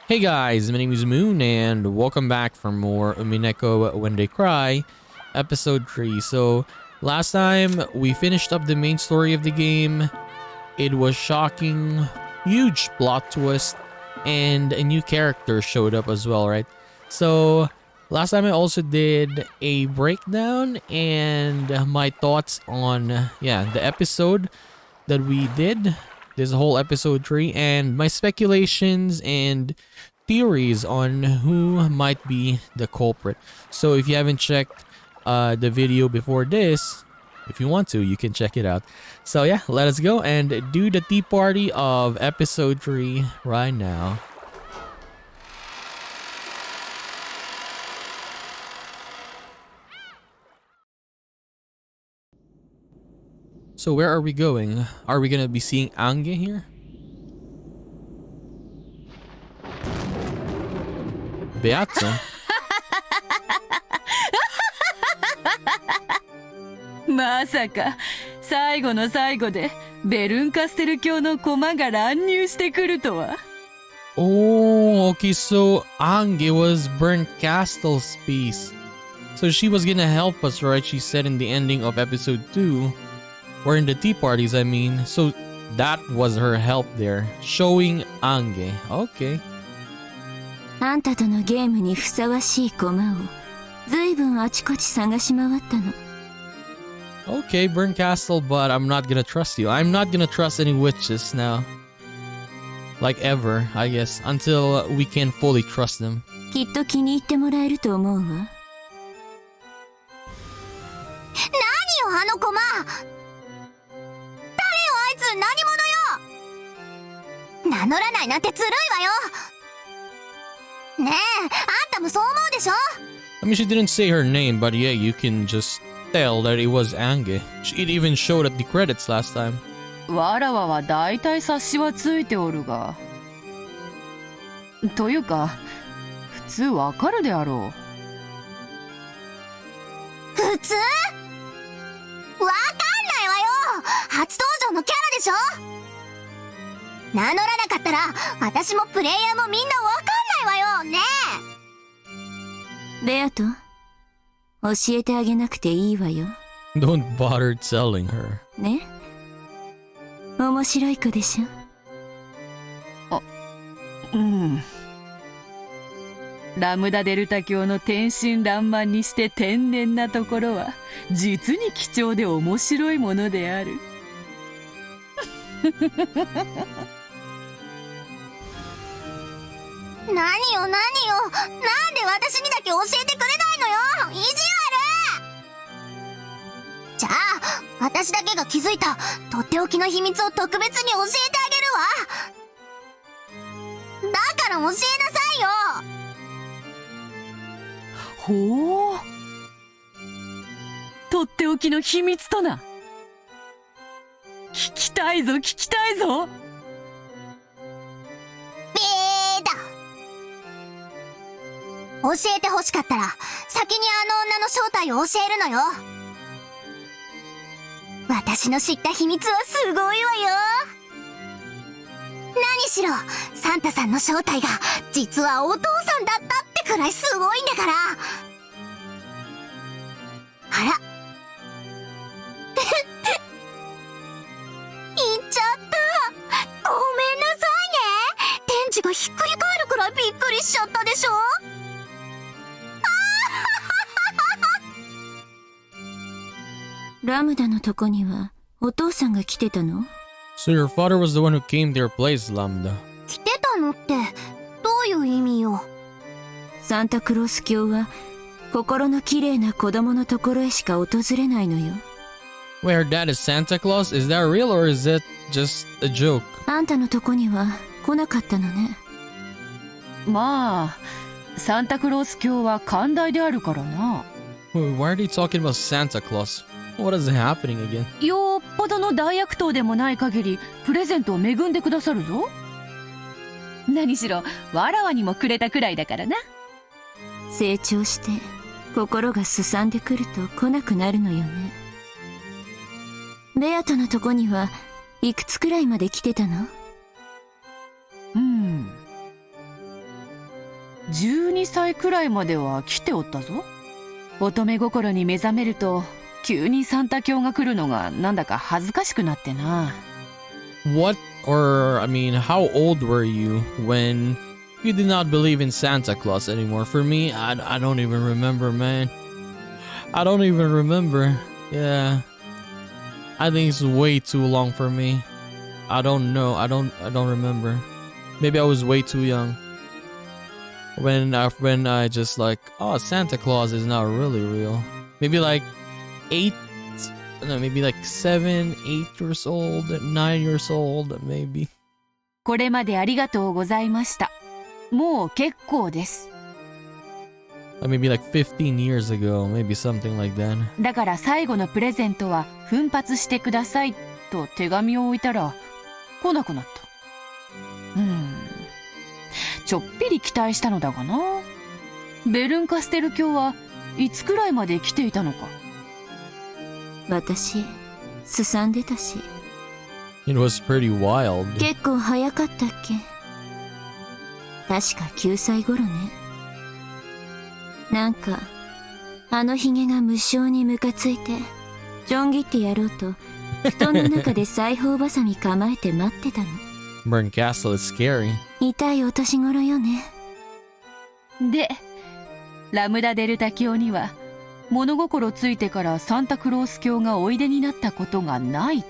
Hey guys, my name is Moon and welcome back for more Umineko When They Cry, episode 3. So, last time we finished up the main story of the game. It was shocking, huge plot twist, and a new character showed up as well, right? So, last time I also did a breakdown and my thoughts on, the episode that we did. This whole episode 3 and my speculations and theories on who might be the culprit. So if you haven't checked the video before this, if you want to, you can check it out. So yeah, let us go and do the tea party of episode 3 right now. So where are we going? Are we gonna be seeing Ange here? Beato? まさか最後の最後でベルンカステル教の駒が乱入してくるとは。 Oh, okay, so Ange was Burnt Castle's piece. So she was gonna help us, right? She said in the ending of episode 2. Or in the tea parties, I mean. So that was her help there. Showing Ange. Okay. あんたとのゲームにふさわしい駒をずいぶんあちこち探し回ったの。 Okay, Burnt Castle, but I'm not gonna trust you. I'm not gonna trust any witches now. Like ever, I guess. Until we can fully trust them. きっと気に入ってもらえると思うわ。何よあの駒。誰よあいつ、何者よ。名乗らないなんてずるいわよ。ねえ、あんたもそう思うでしょ？ I mean, she didn't say her name, but yeah, you can just tell that it was Ange. It even showed at the credits last time. わらわはだいたい察しはついておるが。というか、普通わかるであろう。普通？わかんないわよ。初登場のキャラでしょ？名乗らなかったら、私もプレイヤーもみんなわかんないわよ、ねえ。ベアト、教えてあげなくていいわよ。Don't bother telling her. ね？面白い子でしょ？う。うん。ラムダデルタ教の天真爛漫にして天然なところは、実に貴重で面白いものである。何よ何よ、なんで私にだけ教えてくれないのよ、意地悪。じゃあ私だけが気づいたとっておきの秘密を特別に教えてあげるわ。だから教えなさいよ。ほう、とっておきの秘密とな。聞きたいぞ聞きたいぞ。教えてほしかったら先にあの女の正体を教えるのよ。私の知った秘密はすごいわよ。何しろサンタさんの正体が実はお父さんだったってくらいすごいんだから。あら言っちゃった。ごめんなさいね。天地がひっくり返るくらいびっくりしちゃったでしょ。ラムダのとこにはお父さんが来てたの？ So your father was the one who came to your place, Lambda. 来てたのってどういう意味よ？サンタクロース教は心の綺麗な子供のところへしか訪れないのよ。 Wait, her dad is Santa Claus? Is that real or is that just a joke? あんたのとこには来なかったのね。まあ、サンタクロース教は寛大であるからな。Wait, why are they talking about Santa Claus? What is happening again? よっぽどの大悪党でもない限りプレゼントを恵んでくださるぞ。何しろわらわにもくれたくらいだからな。成長して心がすさんでくると来なくなるのよね。ベアトのとこにはいくつくらいまで来てたの？ 12歳くらいまでは来ておったぞ。乙女心に目覚めると急にサンタ教が来るのがなんだか恥ずかしくなってな。What, or I mean, how old were you when you did not believe in Santa Claus anymore? For me, I don't even remember, man. I don't even remember. Yeah. I think it's way too long for me. I don't know. I don't remember. Maybe I was way too young. When I just like, oh, Santa Claus is not really real. Maybe like 8, no, maybe like 7, 8 years old, 9 years old, maybe. これまでありがとうございました。もう結構です。Maybe like 15 years ago, maybe something like that. だから最後のプレゼントは奮発してくださいと手紙を置いたら来なくなった。ちょっぴり期待したのだがな。ベルンカステル教はいつくらいまで来ていたのか。私、すさんでたし。It was pretty wild. 結構早かったっけ？確か9歳頃ね。なんか、あのヒゲが無性にムカついて、ちょん切ってやろうと、布団の中で裁縫ばさみ構えて待ってたの。Burn Castle is scary. 痛いお年頃よね。で、ラムダデルタ教には物心ついてからサンタクロース教がおいでになったことがないと。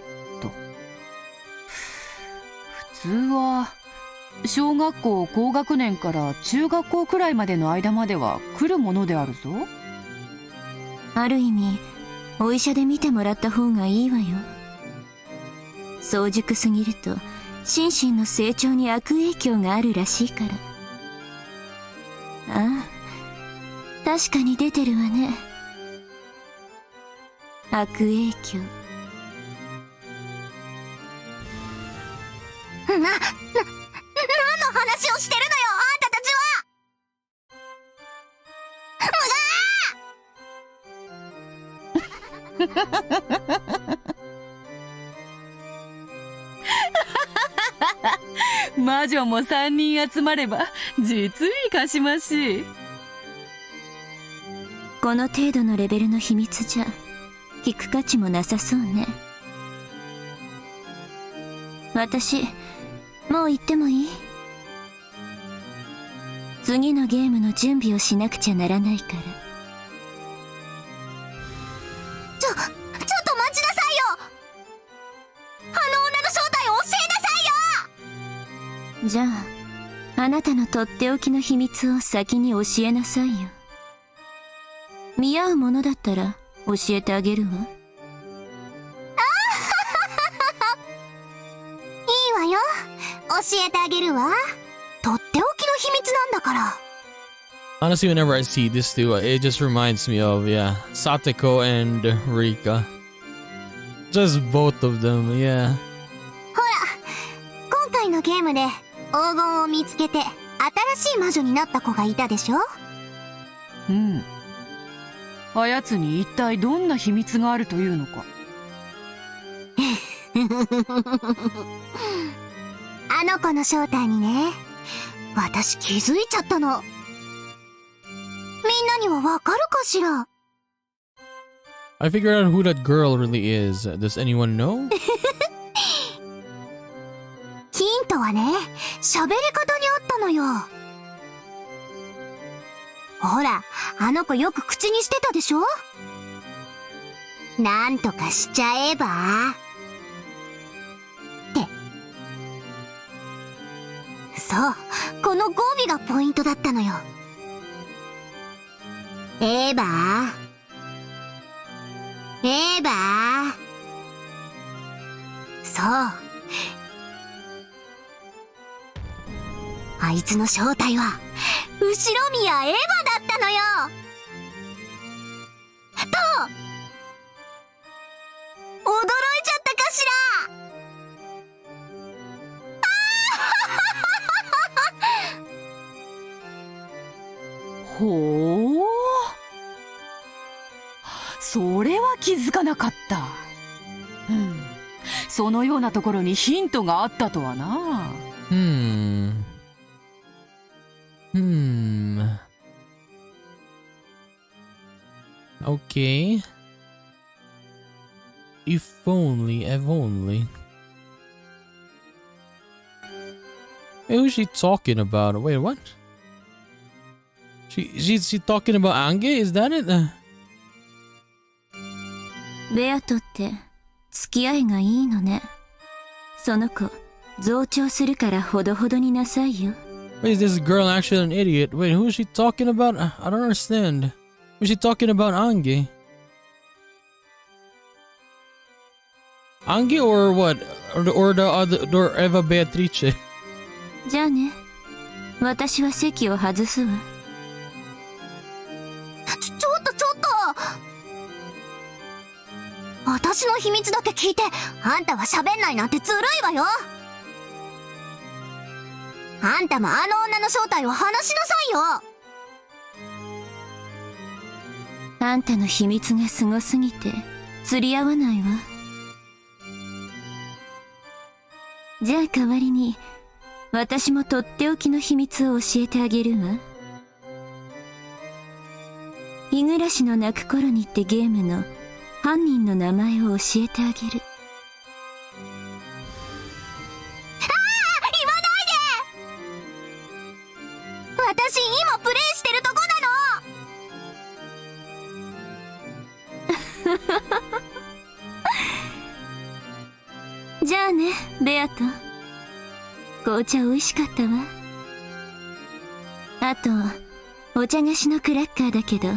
普通は小学校高学年から中学校くらいまでの間までは来るものであるぞ。ある意味お医者で見てもらった方がいいわよ。早熟すぎると心身の成長に悪影響があるらしいから。ああ、確かに出てるわね。悪影響。何の話をしてるのよ、あんたたちは。魔女も3人集まれば実にかしましい。この程度のレベルの秘密じゃ聞く価値もなさそうね。私もう行ってもいい？次のゲームの準備をしなくちゃならないから。ちょっと待ちなさいよ。あの女の正体を教えなさいよ。じゃああなたのとっておきの秘密を先に教えなさいよ。見合うものだったら教えてあげるわ。いいわよ、教えてあげるわ。とっておきの秘密なんだから。Honestly, whenever I see this too, it just reminds me of, yeah, Sateko and Rika. Just both of them, yeah. ほら、今回のゲームで黄金を見つけて新しい魔女になった子がいたでしょ？うん。あやつに一体どんな秘密があるというのか。あの子の正体にね、私気づいちゃったの。みんなにはわかるかしら？ I figured out who that girl really is. Does anyone know? ヒントはね、喋り方にあったのよ。ほら、あの子よく口にしてたでしょ？なんとかしちゃえばって。そう、この語尾がポイントだったのよ。エヴァそう。あいつの正体は後ろ宮エヴァだったのよ。と驚いちゃったかしら。ほう、それは気づかなかった。そのようなところにヒントがあったとはな。Okay. If only, if only. Hey, who's she talking about? Wait, what? She's talking about Ange? Is that it? ベアトって付き合いがいいのね。その子増長するからほどほどになさいよ。Wait, is this girl actually an idiot? Wait, who is she talking about? I don't understand. Who's she talking about Ange? Ange or what? Or the other, or Eva Beatrice? じゃあね。私は席を外すわ。ちょっと私の秘密だけ聞いてあんたは喋んないなんてずるいわよ。あんたもあの女の正体を話しなさいよ。あんたの秘密がすごすぎて釣り合わないわ。じゃあ代わりに私もとっておきの秘密を教えてあげるわ。日暮らしの泣く頃にってゲームの犯人の名前を教えてあげる。言わないで。私今プレイしてるとこなの。じゃあね、ベアト。紅茶美味しかったわ。あと、お茶菓子のクラッカーだけど、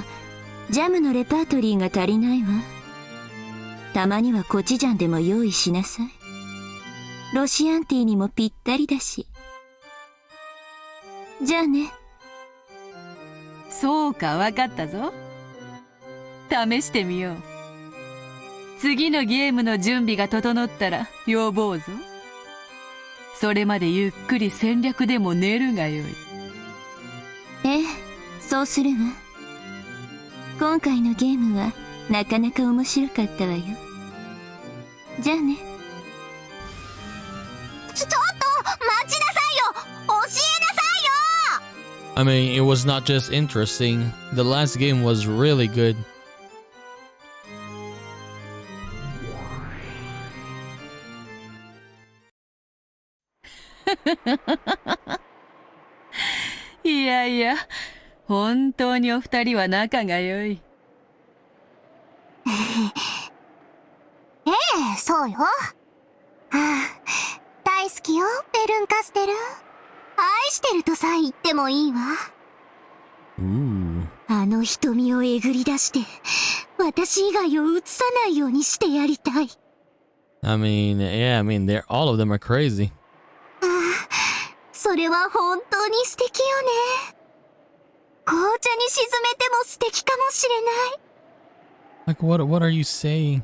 ジャムのレパートリーが足りないわ。たまにはコチュジャンでも用意しなさい。ロシアンティーにもぴったりだし。じゃあね。そうか、わかったぞ。試してみよう。次のゲームの準備が整ったら呼ぼうぞ。それまでゆっくり戦略でも練るがよい。ええ、そうするわ。今回のゲームはなかなか面白かったわよ。じゃあね。ちょっと待ちなさいよ。教えなさいよ。 I mean, it was not just interesting. The last game was really good. いやいや、本当にお二人は仲が良い。ええ、そうよ。大好きよ、ベルンカステル。愛してるとさえ言ってもいいわ。あの瞳をえぐり出して、私以外を映さないようにしてやりたい。I mean, yeah, I mean, all of them are crazy. それは本当に素敵よね。紅茶に沈めても素敵かもしれない。Like, what are you saying?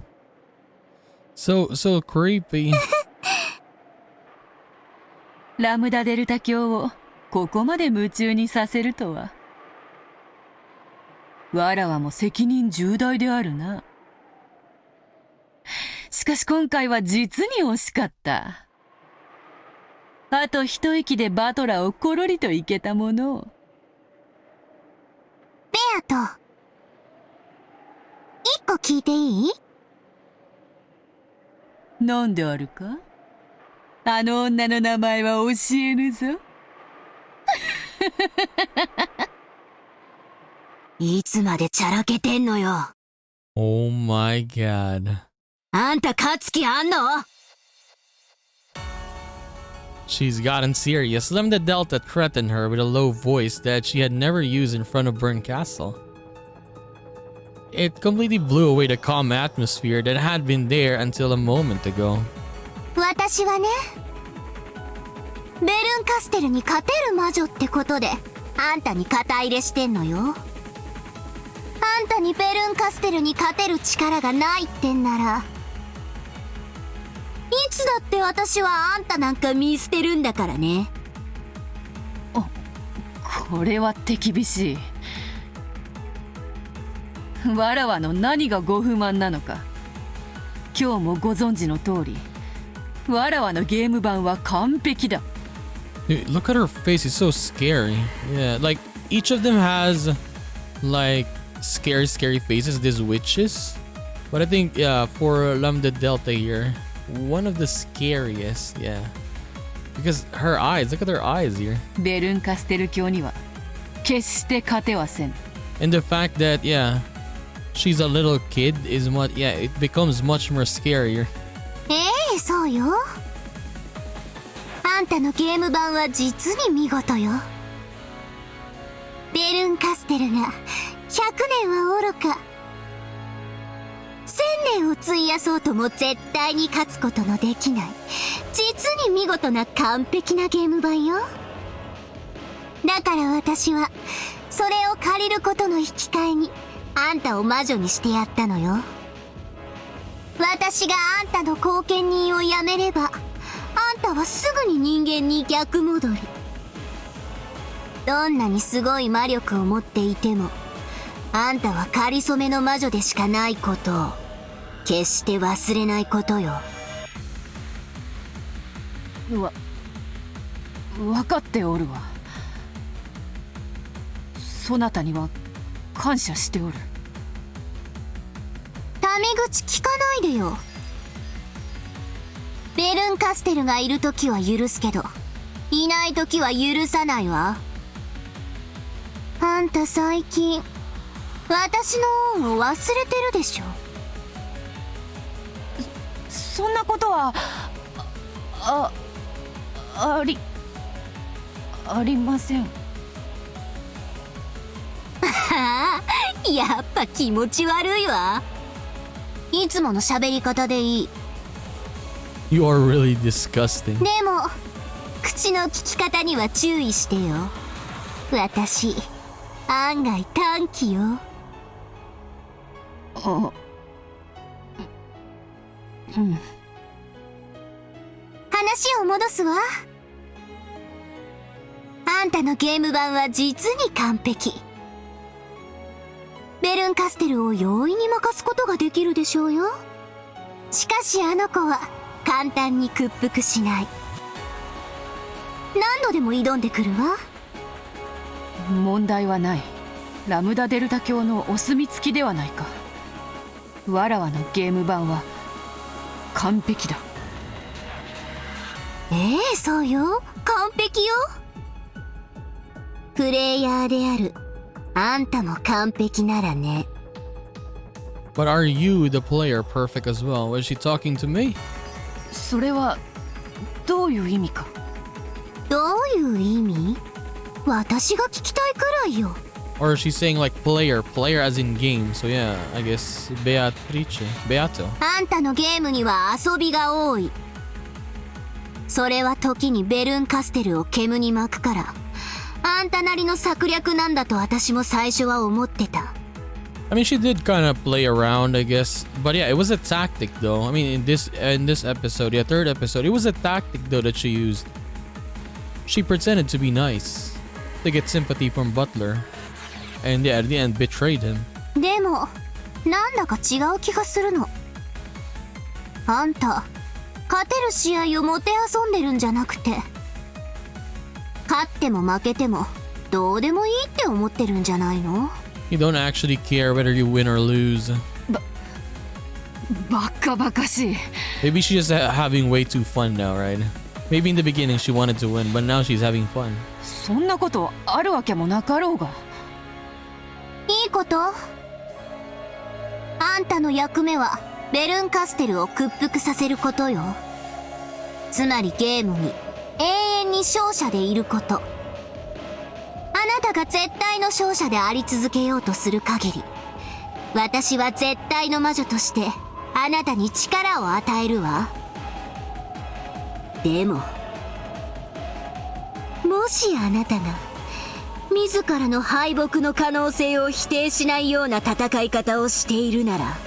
So creepy. ラムダデルタ教をここまで夢中にさせるとは。わらわも責任重大であるな。しかし今回は実に惜しかった。あと一息でバトラをコロリといけたものを。ベアト、一個聞いていい？なんであるか？あの女の名前は教えぬぞ。いつまでチャラけてんのよ。Oh my god. あんた勝つ気あんの？She's gotten serious. Lemda Delta threatened her with a low voice that she had never used in front of Burn Castle. It completely blew away the calm atmosphere that had been there until a moment ago. 私はね、ベルンカステルに勝てる魔女ってことで、あんたに肩入れしてんのよ。あんたにベルンカステルに勝てる力がないってんなら、いつだって私はあんたなんか見捨てるんだからね。これは手厳しい。わらわの何がご不満なのか。今日もご存知の通り、わらわのゲーム版は完璧だ。Dude, look at her face. It's so scary. Yeah, like each of them has like scary faces, these witches. But I think, yeah, for Lambda Delta here, one of the scariest, yeah. Because her eyes, look at her eyes here. ベルンカステル教には決して勝てはせん。 And the fact that, yeah, she's a little kid is what, yeah, it becomes much more scarier. そうよ。あんたのゲーム版は実に見事よ。ベルンカステルが100年はおろか1000年を費やそうとも絶対に勝つことのできない実に見事な完璧なゲーム版よ。だから私はそれを借りることの引き換えにあんたを魔女にしてやったのよ。私があんたの後見人をやめればあんたはすぐに人間に逆戻り。どんなにすごい魔力を持っていてもあんたは仮初めの魔女でしかないことを決して忘れないことよ。分かっておるわ。そなたには感謝しておる。タメ口聞かないでよ。ベルンカステルがいるときは許すけどいないときは許さないわ。あんた最近私の恩を忘れてるでしょ。そんなことはありません。やっぱ気持ち悪いわ。いつもの喋り方でいい。 You are really disgusting. でも口の利き方には注意してよ。私案外短気よ。話を戻すわ。あんたのゲーム版は実に完璧。ベルンカステルを容易に任すことができるでしょうよ。しかしあの子は簡単に屈服しない。何度でも挑んでくるわ。問題はない。ラムダデルタ教のお墨付きではないか。わらわのゲーム版は完璧だ。そうよ。完璧よ。プレイヤーであるあんたも完璧ならね。 But are you, the player, perfect as well? Was she talking to me? それはどういう意味か。どういう意味？私が聞きたいくらいよ。 Or is she saying like player as in game? So yeah, I guess Beato. あんたのゲームには遊びが多い。それは時にベルンカステルを煙に巻くからあんたなりの策略なんだと私も最初は思ってた。 I mean, she did kind of play around, I guess. But yeah, it was a tactic though. I mean, in this episode, yeah, third episode, it was a tactic though that she used. She pretended to be nice to get sympathy from Butler. And yeah, at the end, betrayed him. でもなんだか違う気がするの。あんた勝てる試合をもてあそんでるんじゃなくて勝っても負けてもどうでもいいって思ってるんじゃないの？ You don't actually care whether you win or lose. バカバカしい。 Maybe she's just having way too fun now, right? Maybe in the beginning she wanted to win, but now she's having fun. そんなことあるわけもなかろうが。いいこと？あんたの役目はベルンカステルを屈服させることよ。つまりゲームに永遠に勝者でいること。あなたが絶対の勝者であり続けようとする限り私は絶対の魔女としてあなたに力を与えるわ。でももしあなたが自らの敗北の可能性を否定しないような戦い方をしているなら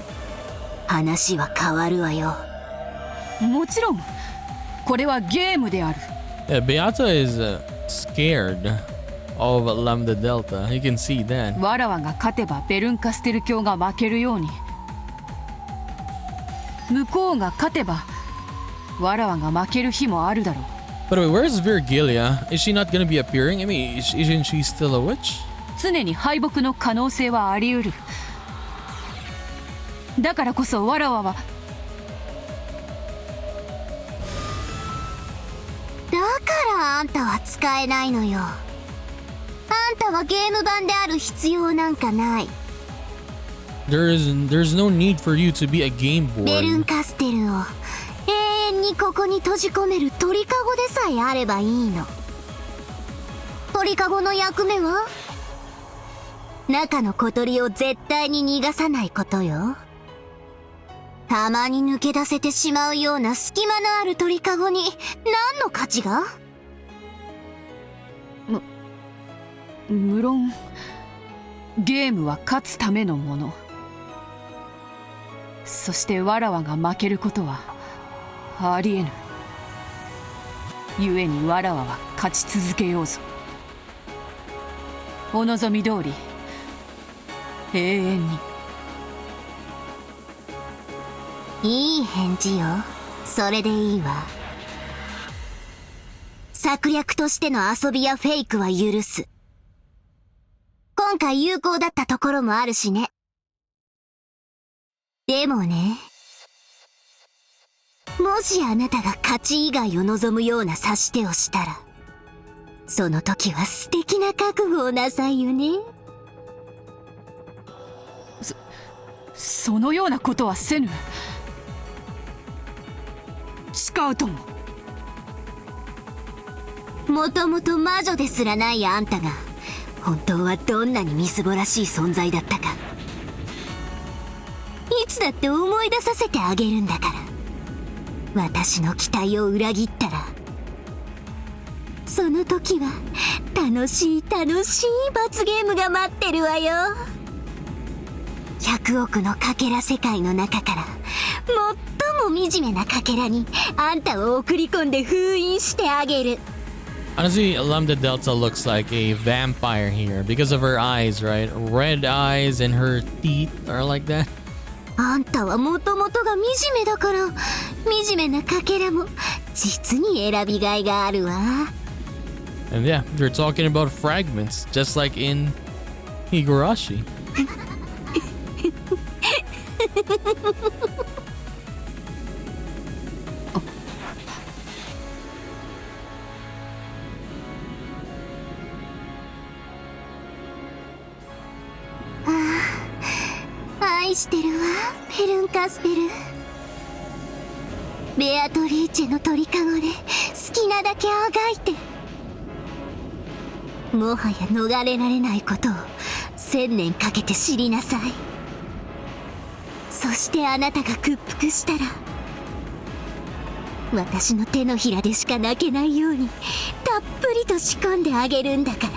話は変わるわよ。もちろんこれはゲームである。Yeah, Beata is scared of Lambda Delta. You can see that. わらわが勝てばベルンカステル教が負けるように、向こうが勝てばわらわが負ける日もあるだろう。 By the way, where's Virgilia? Is she not gonna be appearing? I mean, isn't she still a witch? 常に敗北の可能性はあり得る。だからこそわらわはだからあんたは使えないのよ。あんたはゲーム版である必要なんかない。 There's no need for you to be a game ベルン board. カステルを永遠にここに閉じ込める鳥かごでさえあればいいの。鳥かごの役目は中の小鳥を絶対に逃がさないことよ。たまに抜け出せてしまうような隙間のある鳥かごに何の価値が？無論ゲームは勝つためのもの。そしてわらわが負けることはありえぬ。故にわらわは勝ち続けようぞ。お望み通り永遠に。いい返事よ。それでいいわ。策略としての遊びやフェイクは許す。今回有効だったところもあるしね。でもね、もしあなたが勝ち以外を望むような指し手をしたら、その時は素敵な覚悟をなさいよね。そのようなことはせぬ。スカウトももともと魔女ですらないあんたが本当はどんなにみすぼらしい存在だったか、いつだって思い出させてあげるんだから。私の期待を裏切ったら、その時は楽しい楽しい罰ゲームが待ってるわよ。100億のかけら世界の中から最も惨めなかけらにあんたを送り込んで封印してあげる。 Honestly, Lambda Delta looks like a vampire here because of her eyes, right? Red eyes and her teeth are like that. あんたはもともとが惨めだから、惨めなかけらも実に選びがいがあるわ。 And yeah, they're talking about fragments, just like in Higurashi. 愛してるわ、ペルンカステル。ベアトリーチェの鳥かごで好きなだけあがいて、もはや逃れられないことを1000年かけて知りなさい。そしてあなたが屈服したら、私の手のひらでしか泣けないようにたっぷりと仕込んであげるんだから。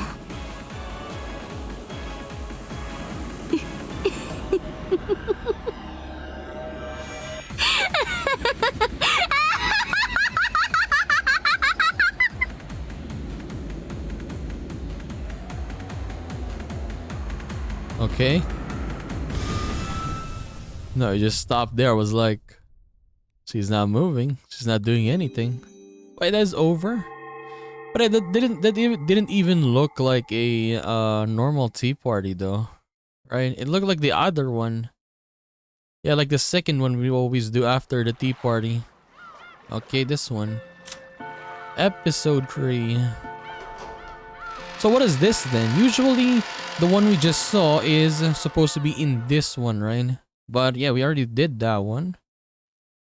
Okay. No, he just stopped there. I was like, she's not moving. She's not doing anything. Wait, that's over? But that didn't even look like a normal tea party though, right? It looked like the other one. Yeah, like the second one we always do after the tea party. Okay, this one. Episode 3. So what is this then? Usually the one we just saw is supposed to be in this one, right? But yeah, we already did that one.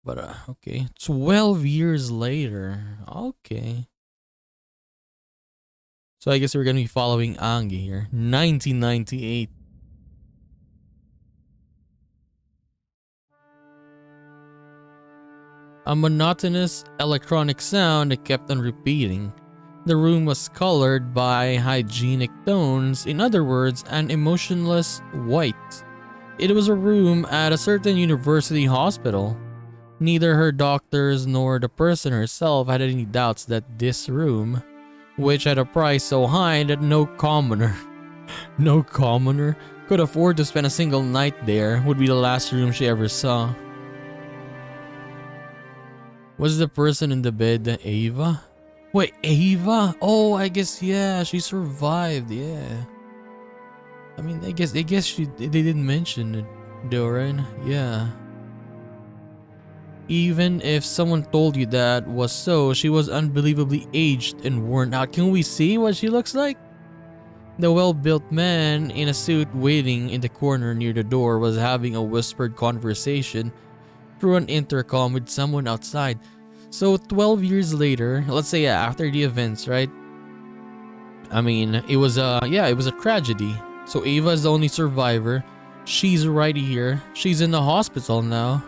But okay, 12 years later. Okay. So I guess we're gonna be following Ange here. 1998. A monotonous electronic sound kept on repeating. The room was colored by hygienic tones, in other words, an emotionless white. It was a room at a certain university hospital. Neither her doctors nor the person herself had any doubts that this room, which had a price so high that no commoner could afford to spend a single night there, would be the last room she ever saw. Was the person in the bed Eva? Wait, Eva? Oh, I guess, yeah, she survived, yeah. I mean, I guess they didn't mention it though, right? Yeah. Even if someone told you that was so, she was unbelievably aged and worn out. Can we see what she looks like? The well-built man in a suit waiting in the corner near the door was having a whispered conversation through an intercom with someone outside. So 12 years later, let's say after the events, right? I mean, it was a tragedy. So Eva is the only survivor. She's right here. She's in the hospital now.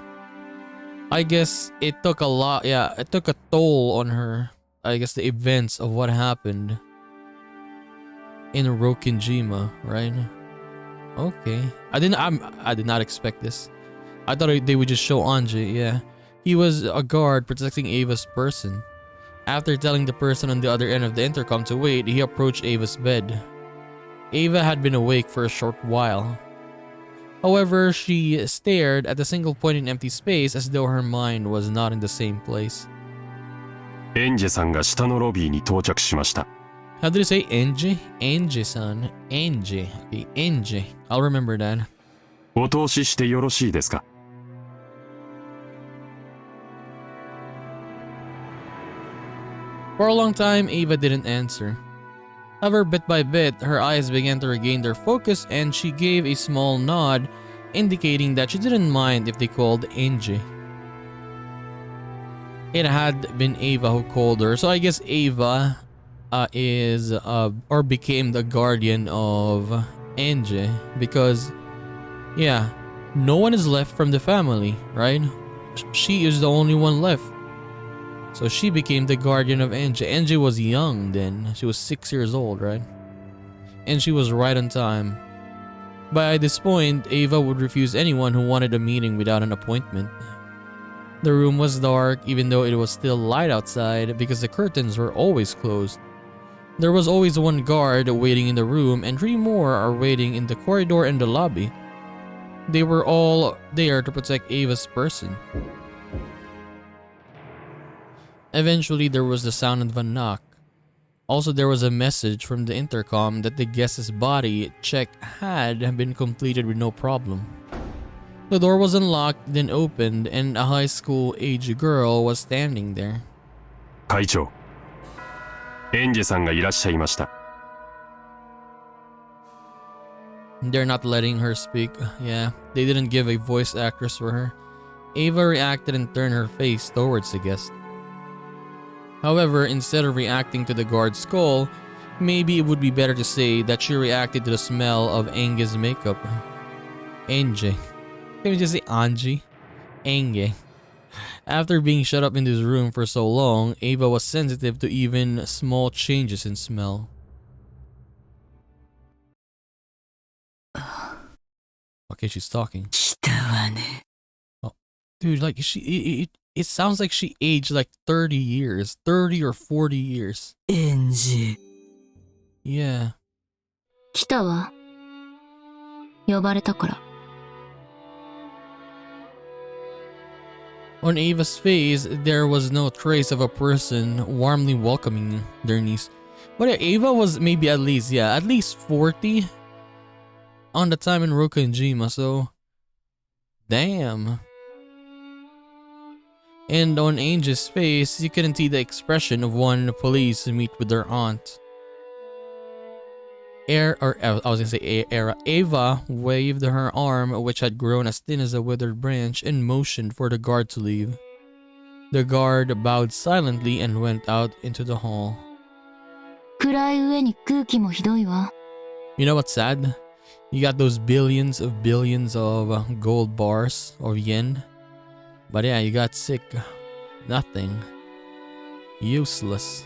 I guess it took a lot, it took a toll on her. I guess the events of what happened in Rokinjima, right? Okay. I did not expect this. I thought they would just show Ange, yeah. He was a guard protecting Ava's person. After telling the person on the other end of the intercom to wait, he approached Ava's bed. Ava had been awake for a short while. However, she stared at a single point in empty space as though her mind was not in the same place. エンジェさんが下のロビーに到着しました。 How did you say Ange? Ange-san. Ange. Okay, Ange. I'll remember that. お通ししてよろしいですか？ For a long time, Ava didn't answer. However, bit by bit, her eyes began to regain their focus and she gave a small nod, indicating that she didn't mind if they called Ange. It had been Ava who called her, so I guess Ava is or became the guardian of Ange because, yeah, no one is left from the family, right? She is the only one left. So she became the guardian of Ange. Ange was young then. She was 6 years old, right? And she was right on time. By this point, Ava would refuse anyone who wanted a meeting without an appointment. The room was dark even though it was still light outside because the curtains were always closed. There was always one guard waiting in the room and 3 more are waiting in the corridor and the lobby. They were all there to protect Ava's person. Eventually, there was the sound of a knock. Also, there was a message from the intercom that the guest's body check had been completed with no problem. The door was unlocked, then opened, and a high school age girl was standing there. 会長、エンジェさんがいらっしゃいました。 They're not letting her speak. Yeah, they didn't give a voice actress for her. Ava reacted and turned her face towards the guest. However, instead of reacting to the guard's call, maybe it would be better to say that she reacted to the smell of Ange's makeup. Ange. Can we just say Ange? Ange. After being shut up in this room for so long, Ava was sensitive to even small changes in smell. Okay, she's talking. Oh, dude, like it sounds like she aged like 30 years, 30 or 40 years. エンジ。 Yeah. 来たわ。呼ばれたから。 On Ava's face, there was no trace of a person warmly welcoming their niece. But yeah, Ava was maybe at least 40 on the time in Rokinjima, so damn. And on Ange's face, you couldn't see the expression of one pleased to meet with their aunt. Ava waved her arm, which had grown as thin as a withered branch, and motioned for the guard to leave. The guard bowed silently and went out into the hall. 暗い上に空気もひどいわ。 You know what's sad? You got those billions of gold bars or yen. But yeah, you got sick. Nothing. Useless.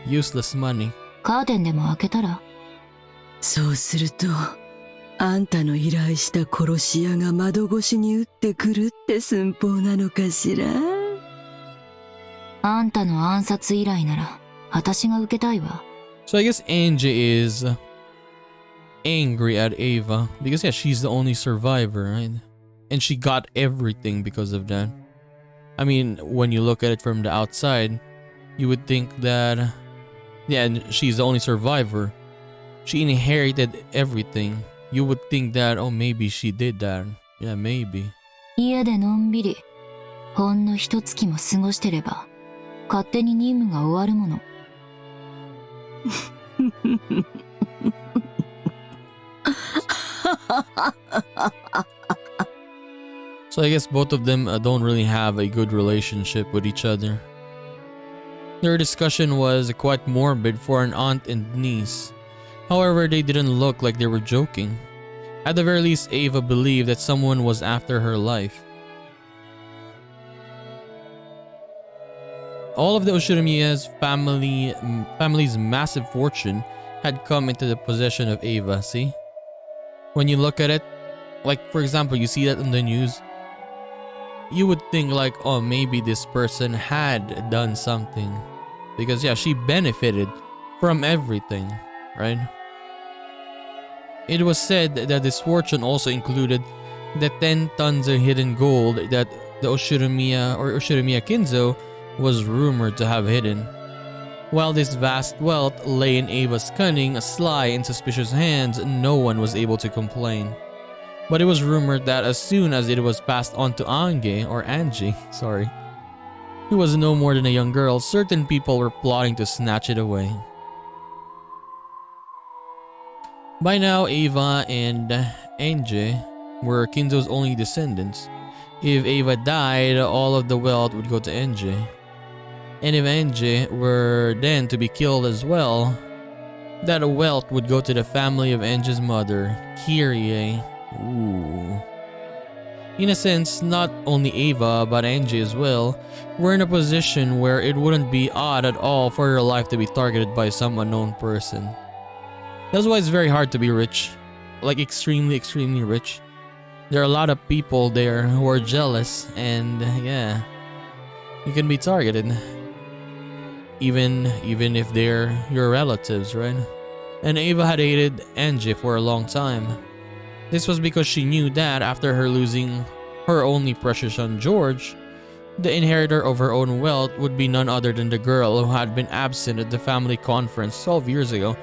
Useless money. カーテンでも開けたら。そうすると、あんたの依頼した殺し屋が窓越しに撃ってくるって寸法なのかしら？あんたの暗殺依頼なら、私が受けたいわ。 So I guess Ange is angry at Ava because yeah, she's the only survivor, right? And she got everything because of that. I mean, when you look at it from the outside, you would think that, yeah, and she's the only survivor. She inherited everything. You would think that, oh, maybe she did that. Yeah, maybe. 家でのんびりほんの一月も過ごしてれば勝手に任務が終わるもの。So I guess both of them don't really have a good relationship with each other. Their discussion was quite morbid for an aunt and niece. However, they didn't look like they were joking. At the very least, Eva believed that someone was after her life. All of the Oshinomiya's family's massive fortune had come into the possession of Eva, see? When you look at it, like for example, you see that in the news, you would think like, oh, maybe this person had done something. Because yeah, she benefited from everything, right? It was said that this fortune also included the 10 tons of hidden gold that the Oshinomiya or Oshinomiya Kinzo was rumored to have hidden. While this vast wealth lay in Eva's cunning, sly, and suspicious hands, no one was able to complain. But it was rumored that as soon as it was passed on to Ange, who was no more than a young girl, certain people were plotting to snatch it away. By now, Eva and Ange were Kinzo's only descendants. If Eva died, all of the wealth would go to Ange. And if Ange were then to be killed as well, that wealth would go to the family of Ange's mother, Kyrie. Ooh. In a sense, not only Eva but Ange as well were in a position where it wouldn't be odd at all for her life to be targeted by some unknown person. That's why it's very hard to be rich, like extremely rich. There are a lot of people there who are jealous, and yeah, you can be targeted. Even if they're your relatives, right? And Eva had hated Ange for a long time. This was because she knew that after her losing her only precious son George, the inheritor of her own wealth would be none other than the girl who had been absent at the family conference 12 years ago.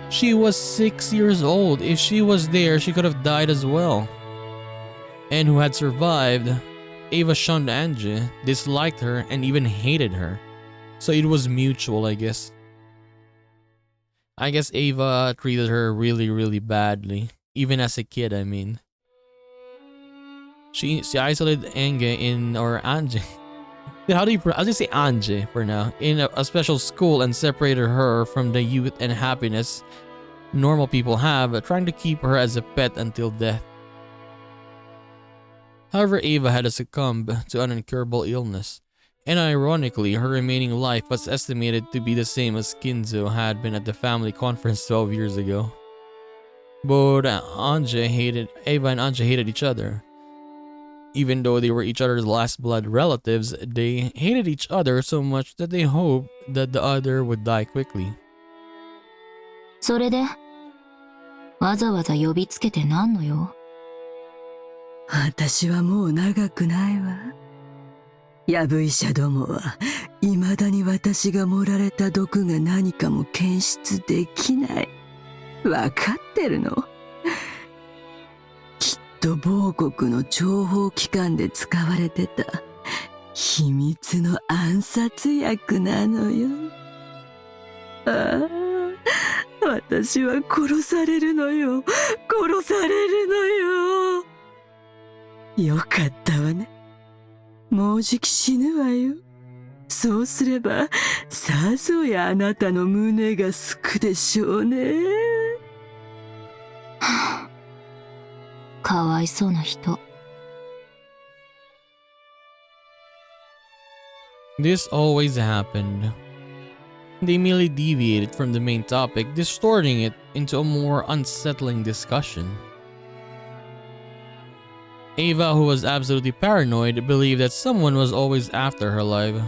She was 6 years old. If she was there, she could have died as well. And who had survived, Eva shunned Ange, disliked her, and even hated her. So it was mutual, I guess. I guess Eva treated her really badly. Even as a kid, I mean. She isolated Ange. I'll just say Ange for now. In a special school and separated her from the youth and happiness normal people have, trying to keep her as a pet until death. However, Eva had succumbed to an incurable illness, and ironically, her remaining life was estimated to be the same as Kinzo had been at the family conference 12 years ago. Both Eva and Ange hated each other. Even though they were each other's last blood relatives, they hated each other so much that they hoped that the other would die quickly. それでわざわざ呼びつけてなんのよ。私はもう長くないわ。ヤブ医者どもは未だに私が盛られた毒が何かも検出できない。わかってるの？きっと某国の諜報機関で使われてた秘密の暗殺薬なのよ。ああ。私は殺されるのよ。殺されるのよ。よかったわね。もうじき死ぬわよ。そうすれば、さぞやあなたの胸がすくでしょうね。かわいそうな人。This always happened. They merely deviated from the main topic, distorting it into a more unsettling discussion. Eva, who was absolutely paranoid, believed that someone was always after her life.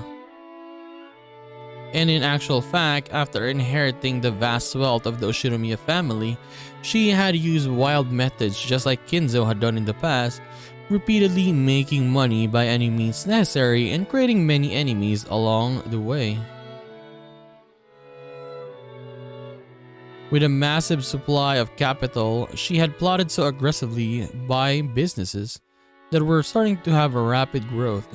And in actual fact, after inheriting the vast wealth of the Oshinomiya family, she had used wild methods just like Kinzo had done in the past, repeatedly making money by any means necessary and creating many enemies along the way. With a massive supply of capital, she had plotted so aggressively buy businesses that were starting to have a rapid growth,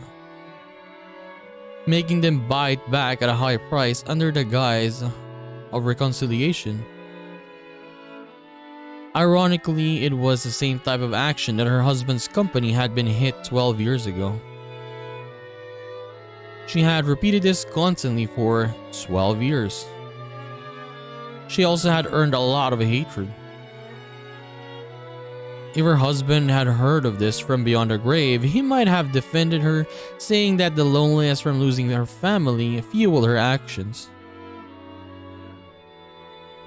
making them buy it back at a high price under the guise of reconciliation. Ironically, it was the same type of action that her husband's company had been hit 12 years ago. She had repeated this constantly for 12 years. She also had earned a lot of hatred. If her husband had heard of this from beyond her grave, he might have defended her, saying that the loneliness from losing her family fueled her actions.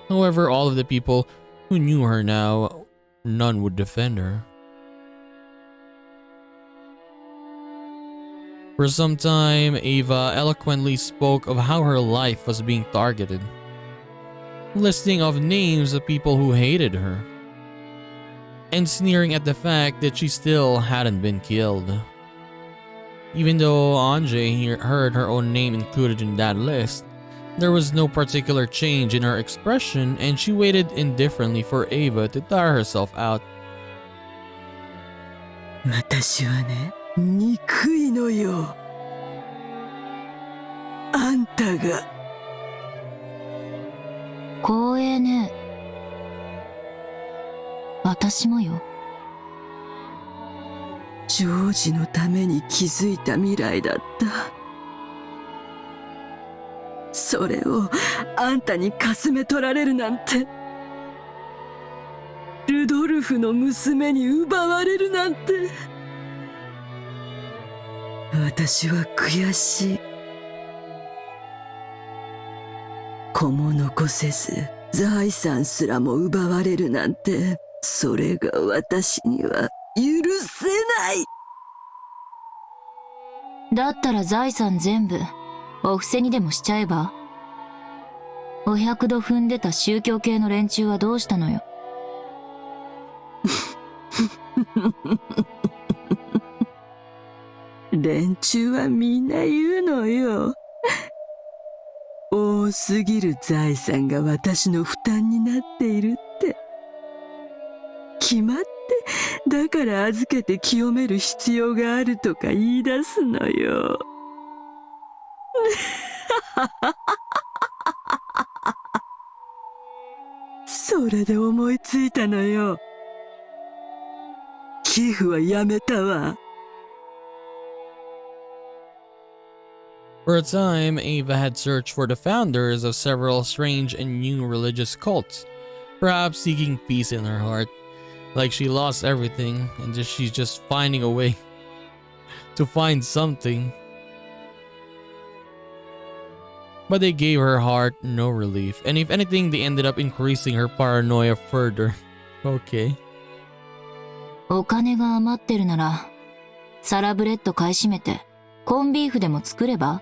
However, all of the people who knew her now, none would defend her. For some time, Eva eloquently spoke of how her life was being targeted, listing off names of people who hated her, and sneering at the fact that she still hadn't been killed. Even though Ange heard her own name included in that list, there was no particular change in her expression, and she waited indifferently for Eva to tire herself out. 私はね、憎いのよ。あんたが。光栄ね。私もよ。ジョージのために築いた未来だった。それをあんたにかすめ取られるなんて。ルドルフの娘に奪われるなんて。私は悔しい。子も残せず財産すらも奪われるなんて、それが私には許せない。だったら財産全部お布施にでもしちゃえば。お百度踏んでた宗教系の連中はどうしたのよ。連中はみんな言うのよ。多すぎる財産が私の負担になっているって。決まってだから預けて清める必要があるとか言い出すのよ。それで思いついたのよ。寄付はやめたわ。For a time, Eva had searched for the founders of several strange and new religious cults, perhaps seeking peace in her heart, like she lost everything and she's just finding a way to find something. But they gave her heart no relief, and if anything, they ended up increasing her paranoia further. Okay. お金が余ってるなら、サラブレッド買い占めて、コンビーフでも作れば？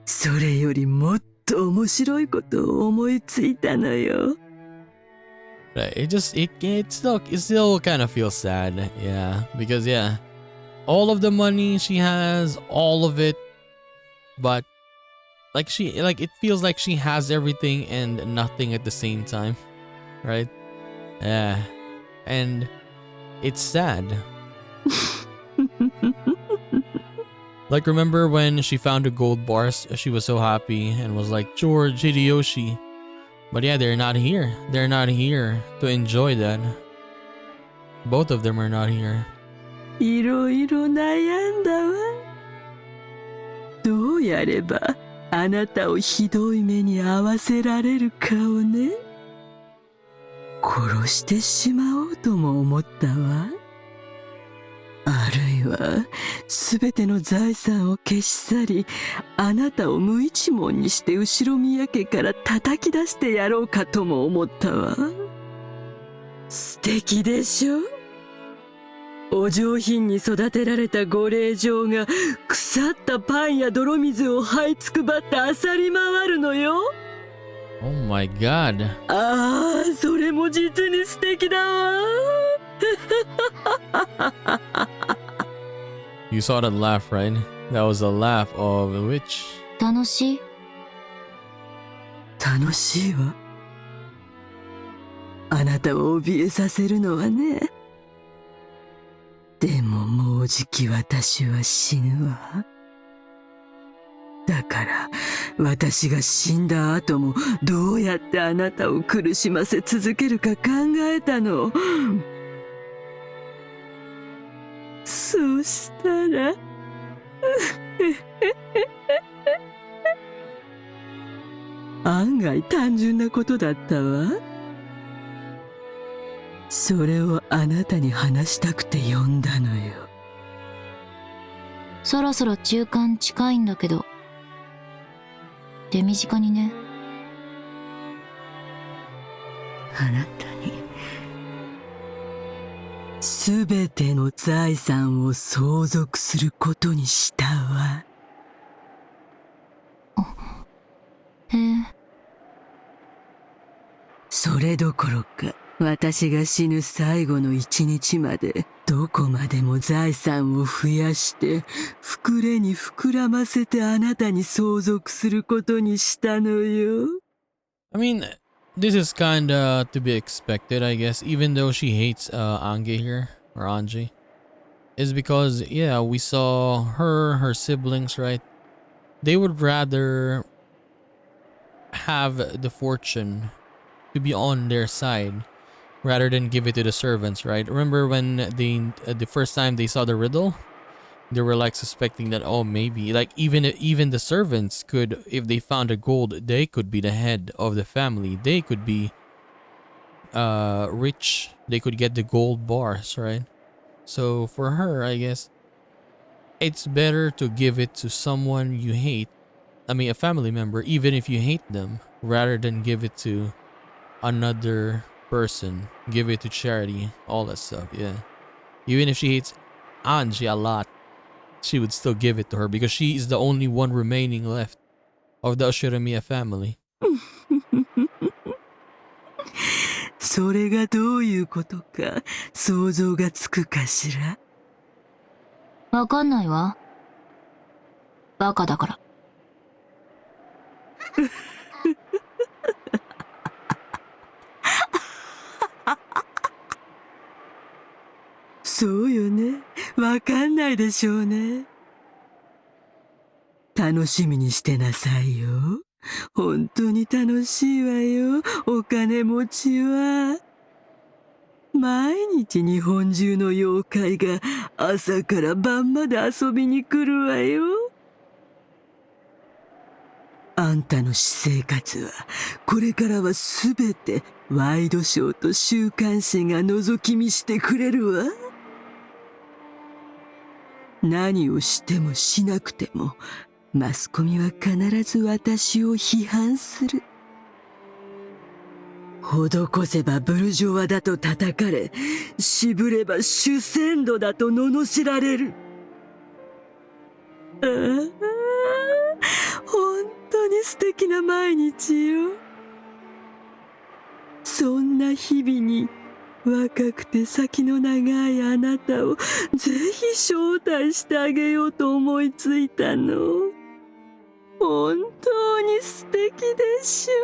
それよりもっと面白いことを思いついたのよ。Right, it still kind of feels sad, yeah, because yeah, all of the money she has, all of it, but it feels like she has everything and nothing at the same time, right? Yeah, and it's sad. Like, remember when she found the gold bars? She was so happy and was like, George, Hideyoshi. But yeah, they're not here. They're not here to enjoy that. Both of them are not here. いろいろ悩んだわ。どうやればあなたをひどい目に遭わせられるかをね。殺してしまおうとも思ったわ。あるいはすべての財産を消し去り、あなたを無一文にして後ろ宮家から叩き出してやろうかとも思ったわ。素敵でしょ？お上品に育てられたご令嬢が腐ったパンや泥水を這いつくばって漁り回るのよ。Oh my god. ああ、それも実に素敵だわ。You saw that laugh, right? That was a laugh of a witch. 楽しい？楽しいわ。あなたを怯えさせるのはね。でももうじき私は死ぬわ。だから私が死んだ後もどうやってあなたを苦しませ続けるか考えたの。そうしたら案外単純なことだったわ。それをあなたに話したくて呼んだのよ。そろそろ中間近いんだけど、手短にね。あなたにすべての財産を相続することにしたわ。へえ。それどころか私が死ぬ最後の一日までどこまでも財産を増やして膨れに膨らませてあなたに相続することにしたのよ。I mean, this is kinda to be expected, I guess, even though she hates Ange here, or Anji. Is because, yeah, we saw her siblings, right? They would rather have the fortune to be on their side rather than give it to the servants, right? Remember when the first time they saw the riddle? They were like suspecting that, oh, maybe like even the servants could, if they found the gold, they could be the head of the family. They could be rich. They could get the gold bars, right? So for her, I guess it's better to give it to someone you hate. I mean, a family member, even if you hate them, rather than give it to another person. Give it to charity, all that stuff. Yeah, even if she hates Anji a lot, she would still give it to her because she is the only one remaining left of the Oshiramiya family. それがどういうことか想像がつくかしら。わかんないわ。バカだから。そうよね。わかんないでしょうね。楽しみにしてなさいよ。本当に楽しいわよ。お金持ちは。毎日日本中の妖怪が朝から晩まで遊びに来るわよ。あんたの私生活はこれからはすべてワイドショーと週刊誌が覗き見してくれるわ。何をしてもしなくてもマスコミは必ず私を批判する。施せばブルジョワだと叩かれ、渋れば主戦度だと罵られる。ああ、本当に素敵な毎日よ。そんな日々に若くて先の長いあなたをぜひ招待してあげようと思いついたの。本当に素敵でしょう。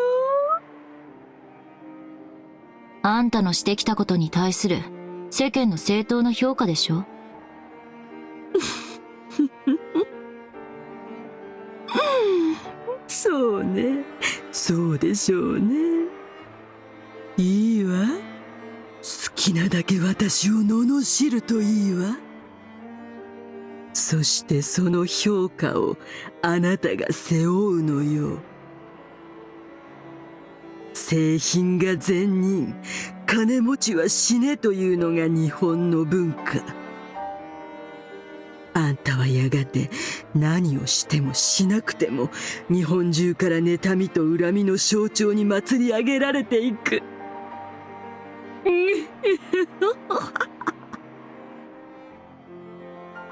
あんたのしてきたことに対する世間の正当な評価でしょ。そうね、そうでしょうね。いいわ。好きなだけ私を罵るといいわ。そしてその評価をあなたが背負うのよ。製品が善人、金持ちは死ねというのが日本の文化。あんたはやがて何をしてもしなくても日本中から妬みと恨みの象徴に祭り上げられていく。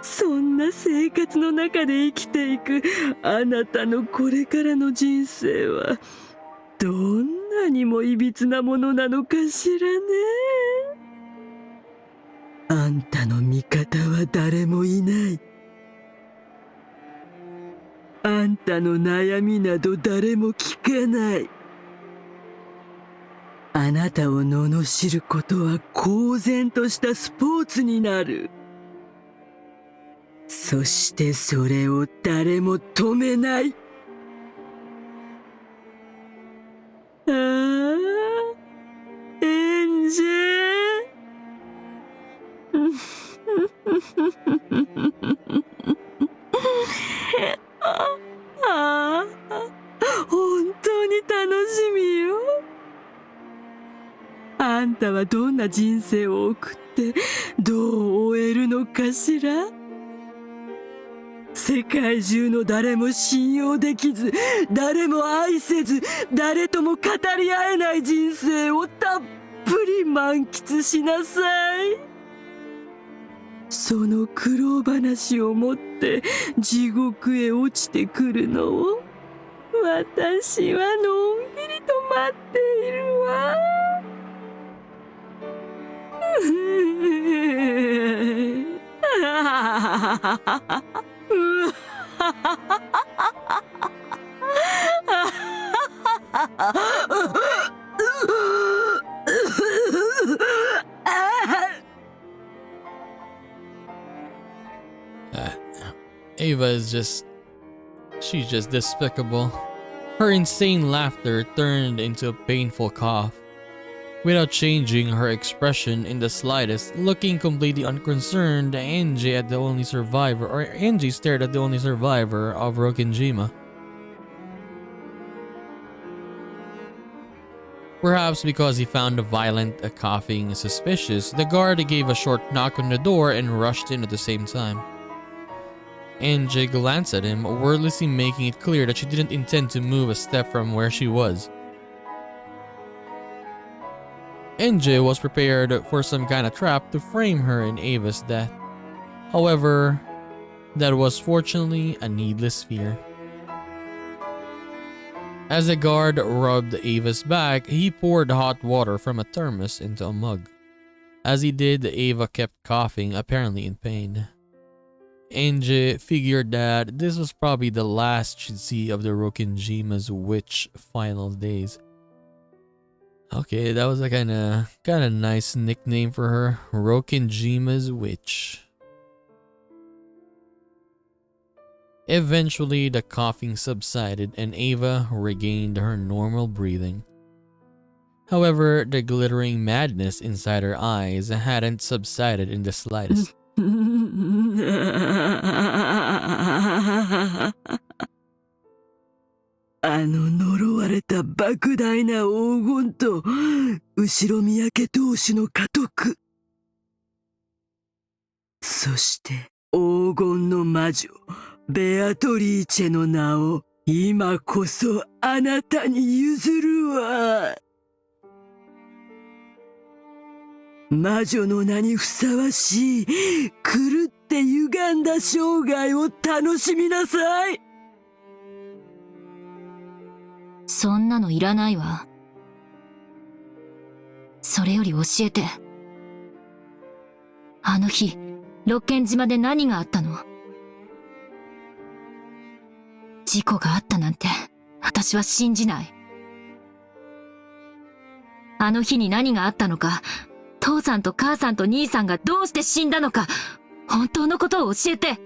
そんな生活の中で生きていくあなたのこれからの人生はどんなにもいびつなものなのかしらね。あんたの味方は誰もいない。あんたの悩みなど誰も聞かない。あなたを罵ることは公然としたスポーツになる。そしてそれを誰も止めない。ああ、エンジェ。ああ、本当に楽しみよ。あんたはどんな人生を送ってどう終えるのかしら。世界中の誰も信用できず、誰も愛せず、誰とも語り合えない人生をたっぷり満喫しなさい。その苦労話を持って地獄へ落ちてくるのを私はのんびりと待っているわ。Eva is she's just despicable. Her insane laughter turned into a painful cough. Without changing her expression in the slightest, looking completely unconcerned, Angie stared at the only survivor of Rokinjima. Perhaps because he found the violent coughing suspicious, the guard gave a short knock on the door and rushed in at the same time. Angie glanced at him, wordlessly making it clear that she didn't intend to move a step from where she was. Angie was prepared for some kind of trap to frame her in Eva's death. However, that was fortunately a needless fear. As the guard rubbed Eva's back, he poured hot water from a thermos into a mug. As he did, Eva kept coughing, apparently in pain. Angie figured that this was probably the last she'd see of the Rokinjima's witch final days. Okay, that was a kind of nice nickname for her, Rokinjima's witch. Eventually, the coughing subsided and Eva regained her normal breathing. However, the glittering madness inside her eyes hadn't subsided in the slightest. あの呪われた莫大な黄金と後ろ宮家同士の家督、そして黄金の魔女ベアトリーチェの名を今こそあなたに譲るわ。魔女の名にふさわしい狂って歪んだ生涯を楽しみなさい。そんなのいらないわ。それより教えて。あの日、六軒島で何があったの？事故があったなんて、私は信じない。あの日に何があったのか、父さんと母さんと兄さんがどうして死んだのか、本当のことを教えて。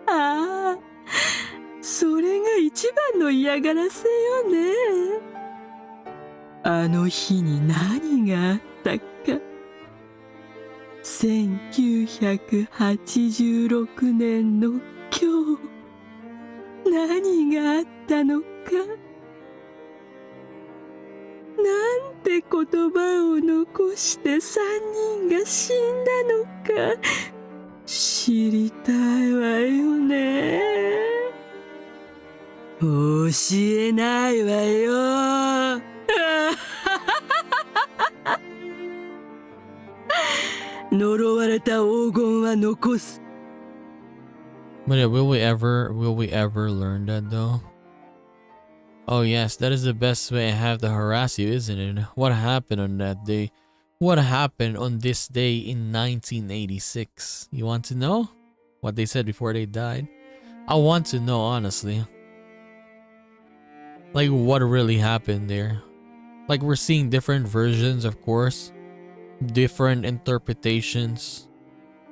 ああ、それが一番の嫌がらせよね。あの日に何があったか。1986年の今日、何があったのか。なんて言葉を残して3人が死んだのか知りたいわよね。教えないわよ。呪われた黄金は残す。But yeah, will we ever learn that though? Oh yes, that is the best way I have to harass you, isn't it? What happened on that day? What happened on this day in 1986? You want to know? what they said before they died. I want to know, honestly. Like, what really happened there. Like, we're seeing different versions, of course. Different interpretations.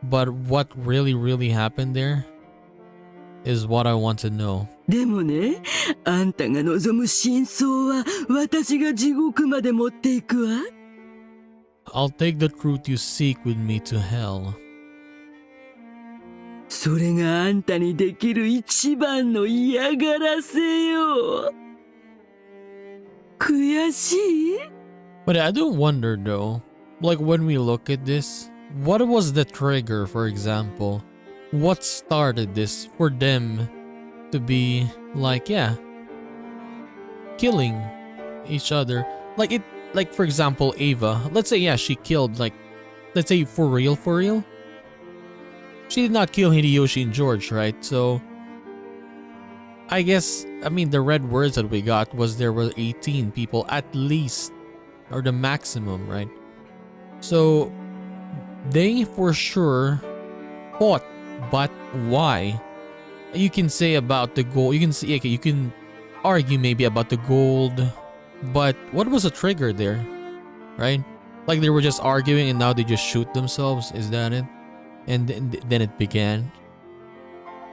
But what really happened there is what I want to know. でもね、あんたが望む真相は私が地獄まで持っていくわ。I'll take the truth you seek with me to hell. それがあんたにできる一番の嫌がらせよ。悔しい？ But I do wonder though, like when we look at this, what was the trigger, for example? What started this for them to be like, yeah, killing each other? Like it, like for example, Eva, let's say, yeah, she killed, like, let's say for real? She did not kill Hideyoshi and George, right? So, I guess, I mean, the red words that we got was there were 18 people at least, or the maximum, right? So, they for sure fought, but why? You can say about the gold, you can see, okay, you can argue maybe about the gold, but what was the trigger there, right? Like they were just arguing and now they just shoot themselves, is that it? And then it began,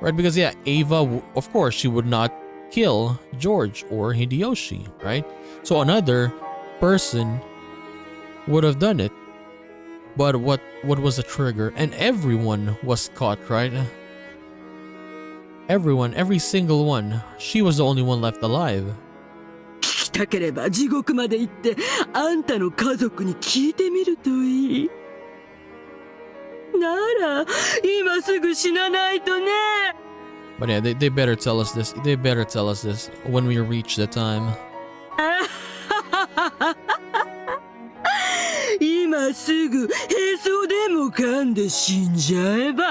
right? Because yeah, Eva, of course, she would not kill George or Hideyoshi, right? So another person would have done it. But what was the trigger? And everyone was caught, right? Everyone, every single one. She was the only one left alive. 聞きたければ地獄まで行ってあんたの家族に聞いてみるといい。なら今すぐ死なないとね。 But yeah, they better tell us this. They better tell us this when we reach the time. 今すぐへそでも噛んで死んじゃえば。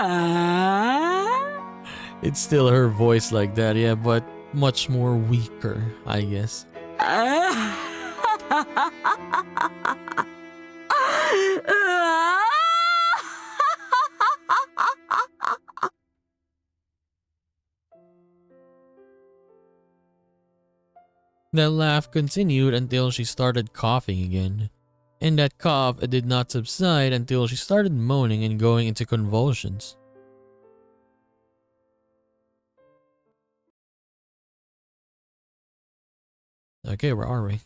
It's still her voice like that, yeah, but much more weaker, I guess. That laugh continued until she started coughing again. And that cough did not subside until she started moaning and going into convulsions. Okay, where are we?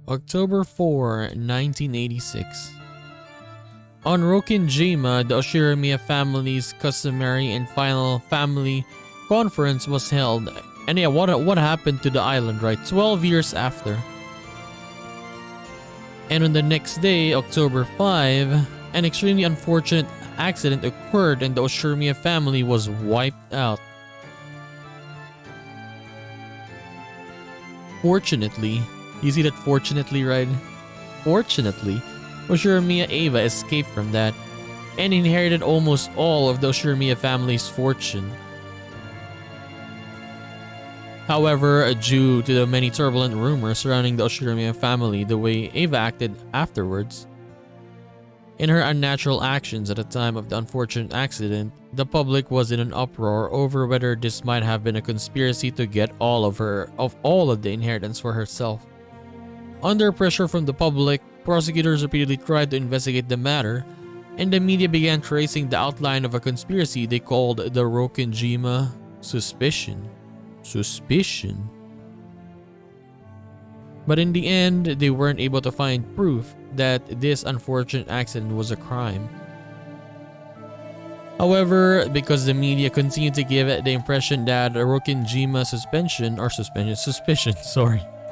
October 4, 1986. On Rokinjima, the Oshiramiya family's customary and final family conference was held. And yeah, what happened to the island, right? 12 years after. And on the next day, October 5, an extremely unfortunate accident occurred and the Oshiramiya family was wiped out. Fortunately, you see that fortunately, right? Fortunately, Oshiramiya Eva escaped from that and inherited almost all of the Oshiramiya family's fortune. However, due to the many turbulent rumors surrounding the Oshiramiya family, the way Eva acted afterwards, in her unnatural actions at the time of the unfortunate accident, the public was in an uproar over whether this might have been a conspiracy to get all of the inheritance for herself. Under pressure from the public, prosecutors repeatedly tried to investigate the matter, and the media began tracing the outline of a conspiracy they called the Rokinjima suspicion. But in the end, they weren't able to find proof that this unfortunate accident was a crime. However, because the media continued to give the impression that Rokinjima suspicion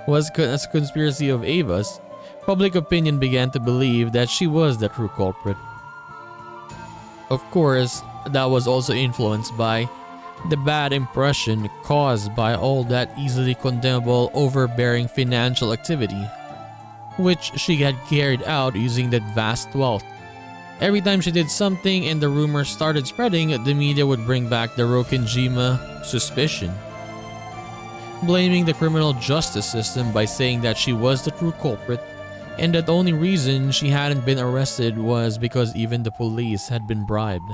was a conspiracy of Eva's, public opinion began to believe that she was the true culprit. Of course, that was also influenced by the bad impression caused by all that easily condemnable overbearing financial activity, which she had carried out using that vast wealth. Every time she did something and the rumors started spreading, the media would bring back the Rokinjima suspicion, blaming the criminal justice system by saying that she was the true culprit, and that the only reason she hadn't been arrested was because even the police had been bribed.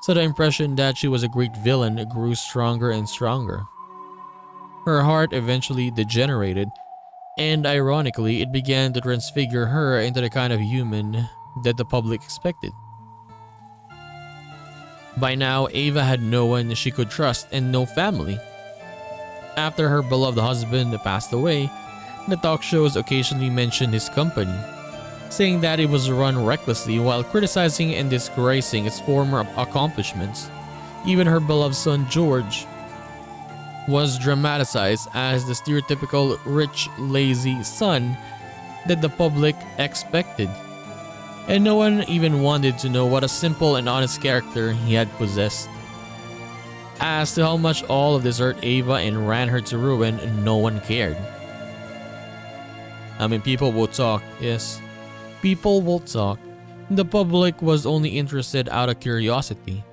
So the impression that she was a great villain grew stronger and stronger. Her heart eventually degenerated, and ironically, it began to transfigure her into the kind of human that the public expected. By now, Eva had no one she could trust and no family. After her beloved husband passed away, the talk shows occasionally mentioned his company, saying that it was run recklessly while criticizing and disgracing its former accomplishments. Even her beloved son George was dramatized as the stereotypical rich, lazy son that the public expected. And no one even wanted to know what a simple and honest character he had possessed. As to how much all of this hurt Eva and ran her to ruin, no one cared. I mean, people will talk, yes. People will talk. The public was only interested out of curiosity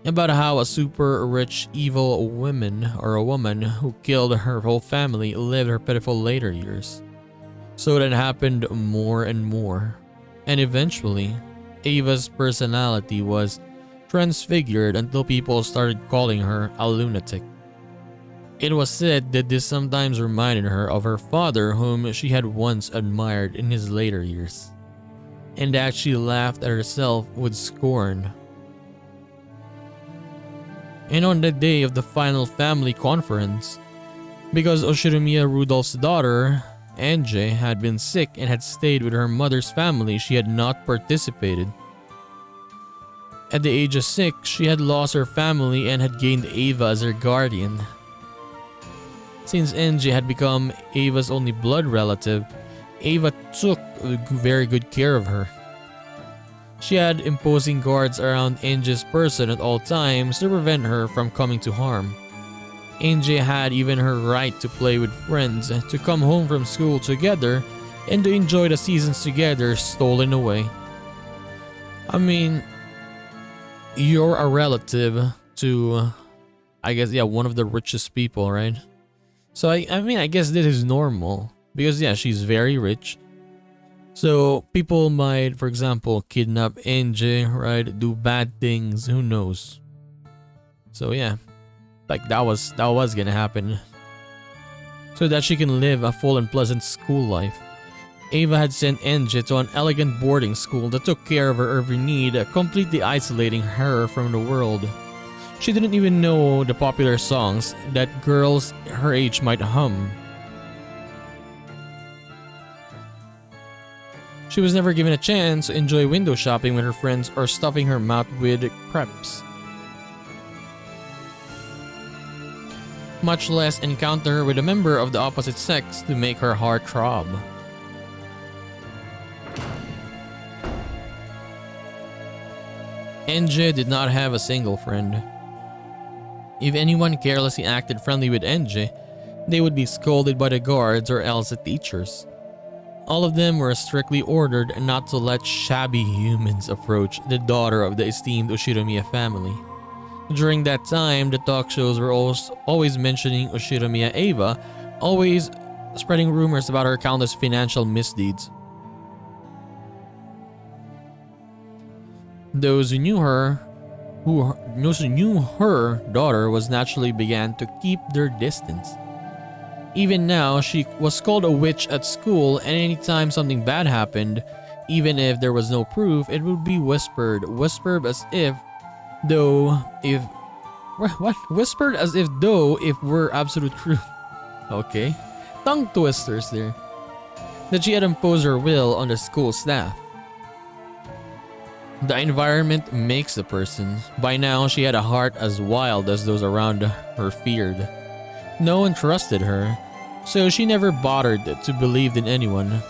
about how a super rich evil woman or a woman who killed her whole family lived her pitiful later years. So that happened more and more. And eventually, Ava's personality was transfigured until people started calling her a lunatic. It was said that this sometimes reminded her of her father, whom she had once admired in his later years, and that she laughed at herself with scorn. And on the day of the final family conference, because Oshiromiya Rudolph's daughter, Ange, had been sick and had stayed with her mother's family, she had not participated. At the age of 6, she had lost her family and had gained Eva as her guardian. Since Ange had become Ava's only blood relative, Eva took very good care of her. She had imposing guards around Ange's person at all times to prevent her from coming to harm. Ange had even her right to play with friends, to come home from school together, and to enjoy the seasons together stolen away. I mean, you're a relative to, I guess, yeah, one of the richest people, right? So I mean, I guess this is normal because yeah, she's very rich. So people might, for example, kidnap Ange, right? Do bad things, who knows? So yeah, like that was gonna happen. So that she can live a full and pleasant school life. Eva had sent Ange to an elegant boarding school that took care of her every need, completely isolating her from the world. She didn't even know the popular songs that girls her age might hum. She was never given a chance to enjoy window shopping with her friends or stuffing her mouth with crepes, much less encounter with a member of the opposite sex to make her heart throb. Ange did not have a single friend. If anyone carelessly acted friendly with Ange, they would be scolded by the guards or else the teachers. All of them were strictly ordered not to let shabby humans approach the daughter of the esteemed Oshiromiya family. During that time, the talk shows were always mentioning Oshiromiya Eva, always spreading rumors about her countless financial misdeeds. Those who knew her daughter was naturally began to keep their distance. Even now, she was called a witch at school, and anytime something bad happened, even if there was no proof, it would be whispered as if though if were absolute truth. Okay, tongue twisters there. That she had imposed her will on the school staff. The environment makes a person. By now, she had a heart as wild as those around her feared. No one trusted her, so she never bothered to believe in anyone.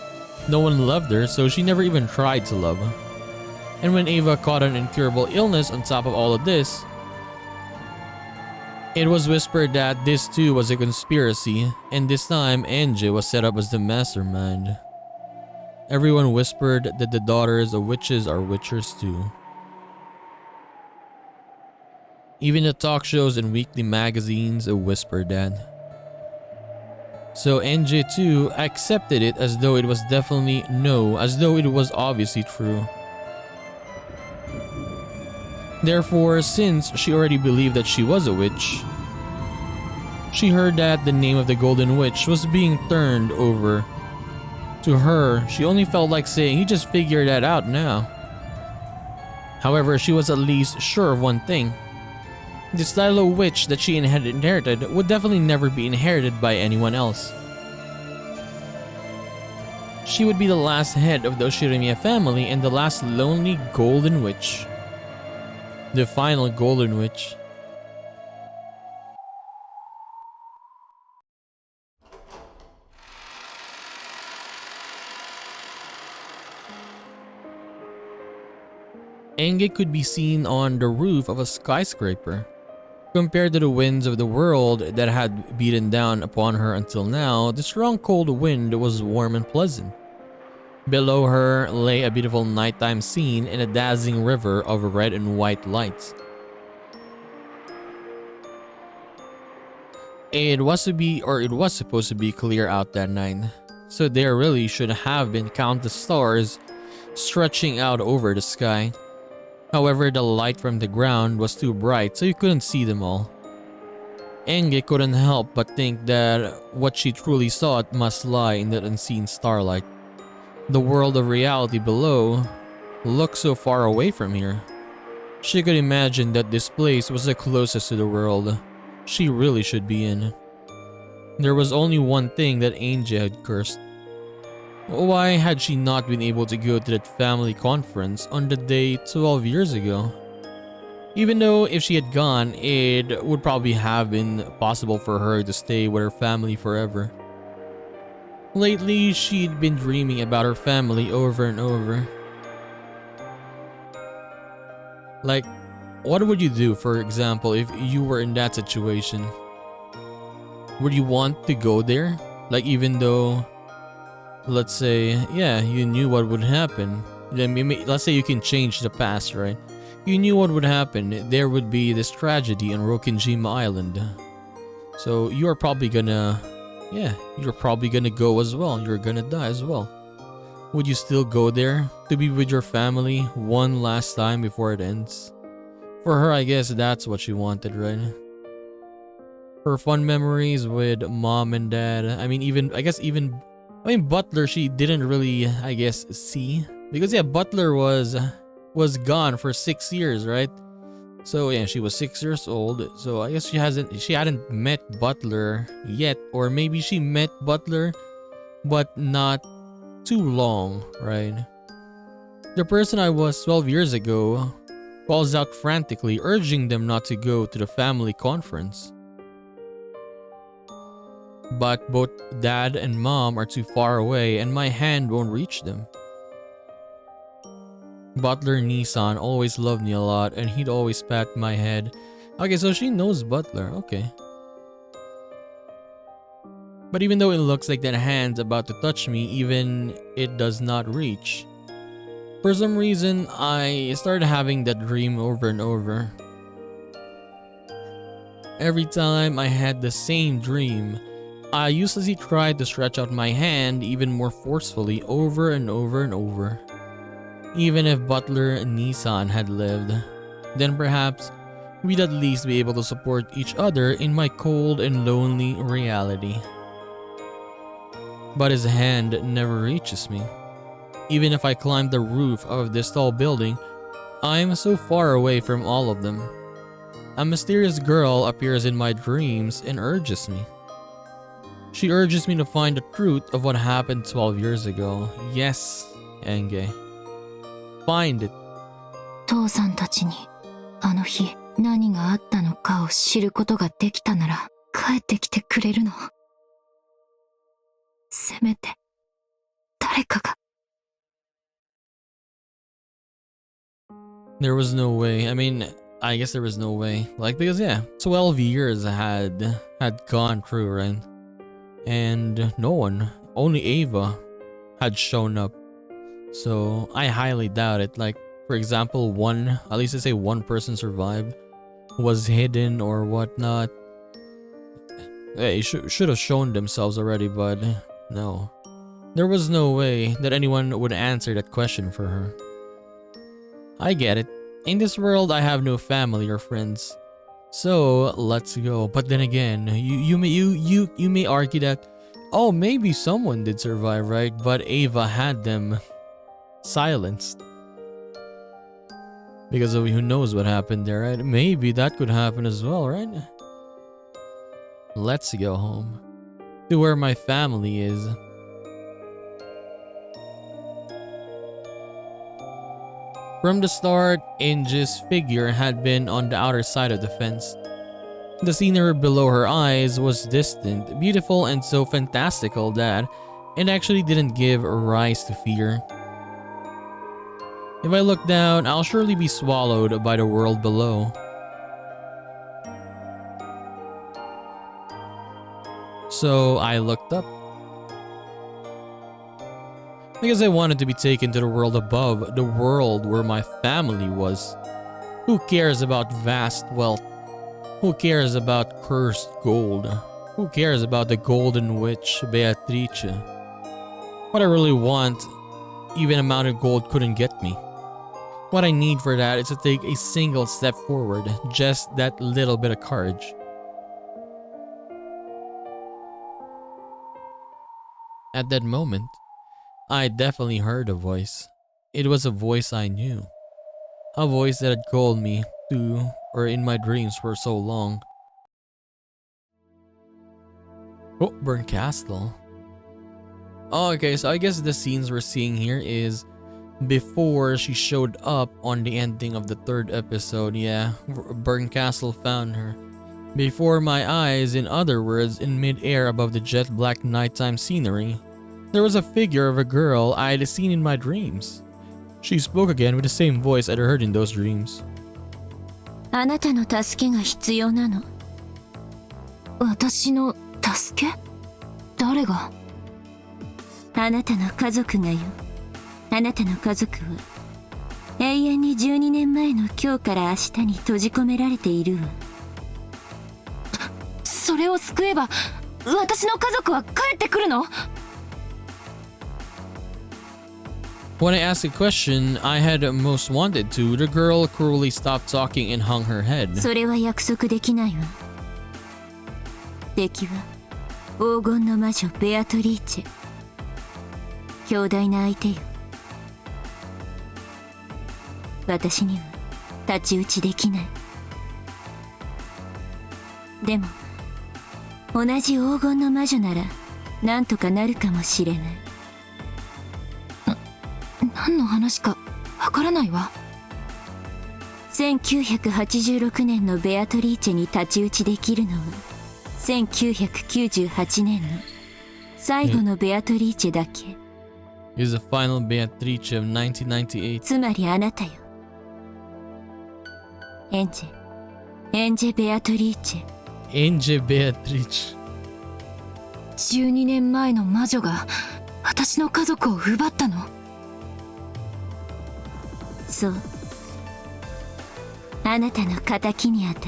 No one loved her, so she never even tried to love. And when Eva caught an incurable illness on top of all of this, it was whispered that this too was a conspiracy, and this time Ange was set up as the mastermind. Everyone whispered that the daughters of witches are witchers too. Even the talk shows and weekly magazines whispered that. So Ange too accepted it as though it was definitely no, as though it was obviously true. Therefore, since she already believed that she was a witch, she heard that the name of the Golden Witch was being turned over to her. She only felt like saying, "You just figured that out now." However, she was at least sure of one thing. The style of witch that she had inherited would definitely never be inherited by anyone else. She would be the last head of the Oshirimiya family and the last lonely Golden Witch. The final Golden Witch. Ange could be seen on the roof of a skyscraper. Compared to the winds of the world that had beaten down upon her until now, the strong cold wind was warm and pleasant. Below her lay a beautiful nighttime scene in a dazzling river of red and white lights. It was supposed to be clear out that night, so there really should have been countless stars stretching out over the sky. However, the light from the ground was too bright, so you couldn't see them all. Ange couldn't help but think that what she truly saw must lie in that unseen starlight. The world of reality below looked so far away from here. She could imagine that this place was the closest to the world she really should be in. There was only one thing that Ange had cursed. Why had she not been able to go to that family conference on the day 12 years ago? Even though if she had gone, it would probably have been possible for her to stay with her family forever. Lately, she'd been dreaming about her family over and over. Like, what would you do, for example, if you were in that situation? Would you want to go there? Like, even though, let's say, yeah, you knew what would happen. Let's say you can change the past, right? You knew what would happen. There would be this tragedy on Rokinjima Island. So you're probably gonna go as well. You're gonna die as well. Would you still go there to be with your family one last time before it ends? For her, I guess that's what she wanted, right? Her fun memories with mom and dad. Butler, she didn't really, I guess, see. Because yeah, Butler was gone for 6 years, right? So yeah, she was 6 years old. So I guess she hadn't met Butler yet. Or maybe she met Butler, but not too long, right? The person I was 12 years ago calls out frantically, urging them not to go to the family conference. But both dad and mom are too far away and my hand won't reach them. Butler Nissan always loved me a lot and he'd always pat my head. Okay, so she knows Butler, okay. But even though it looks like that hand's about to touch me, even it does not reach. For some reason, I started having that dream over and over. Every time I had the same dream, I uselessly tried to stretch out my hand even more forcefully over and over and over. Even if Butler Nissan had lived, then perhaps we'd at least be able to support each other in my cold and lonely reality. But his hand never reaches me. Even if I climb the roof of this tall building, I am so far away from all of them. A mysterious girl appears in my dreams and urges me. She urges me to find the truth of what happened 12 years ago. Yes, Ange. Find it. 父さんたちにあの日何があったのかを知ることができたなら帰ってきてくれるの。せめて誰かが。There was no way. I guess there was no way. Because yeah, 12 years had gone through, right? And no one, only Eva, had shown up. So I highly doubt it. For example, at least let's say one person survived, was hidden or whatnot. They should have shown themselves already, but no. There was no way that anyone would answer that question for her. I get it. In this world, I have no family or friends. So let's go. But then again, you may argue that, oh, maybe someone did survive, right? But Eva had them silenced because of who knows what happened there, right? Maybe that could happen as well, right? Let's go home to where my family is. From the start, Ange's figure had been on the outer side of the fence. The scenery below her eyes was distant, beautiful, and so fantastical that it actually didn't give rise to fear. If I look down, I'll surely be swallowed by the world below. So I looked up. Because I wanted to be taken to the world above, the world where my family was. Who cares about vast wealth? Who cares about cursed gold? Who cares about the golden witch, Beatrice? What I really want, even a mountain of gold couldn't get me. What I need for that is to take a single step forward, just that little bit of courage. At that moment, I definitely heard a voice. It was a voice I knew. A voice that had called me to, or in my dreams for so long. Oh, burnt castle. Oh, okay, so I guess the scenes we're seeing here is before she showed up on the ending of the 3rd episode. Yeah, burnt castle found her. Before my eyes, in other words, in mid-air above the jet black nighttime scenery, there was a figure of a girl I had seen in my dreams. She spoke again with the same voice I'd heard in those dreams. あなたの助けが必要なの。私の助け？誰が？あなたの家族がよ。あなたの家族は永遠に12年前の今日から明日に閉じ込められているわ。それを救えば私の家族は帰ってくるのWhen I asked a question I had most wanted to, the girl cruelly stopped talking and hung her head. それは約束できないわ。敵は黄金の魔女ベアトリーチェ。強大な相手よ。私には太刀打ちできない。でも同じ黄金の魔女ならなんとかなるかもしれない。何の話かわからないわ。1986年のベアトリーチェに太刀打ちできるのは1998年の最後のベアトリーチェだけ。Is the final Beatrice of 1998. つまりあなたよ。エンジェ・ベアトリーチェ。Ange Beatrice. 12年前の魔女が私の家族を奪ったの？そう。あなたの仇にあたる。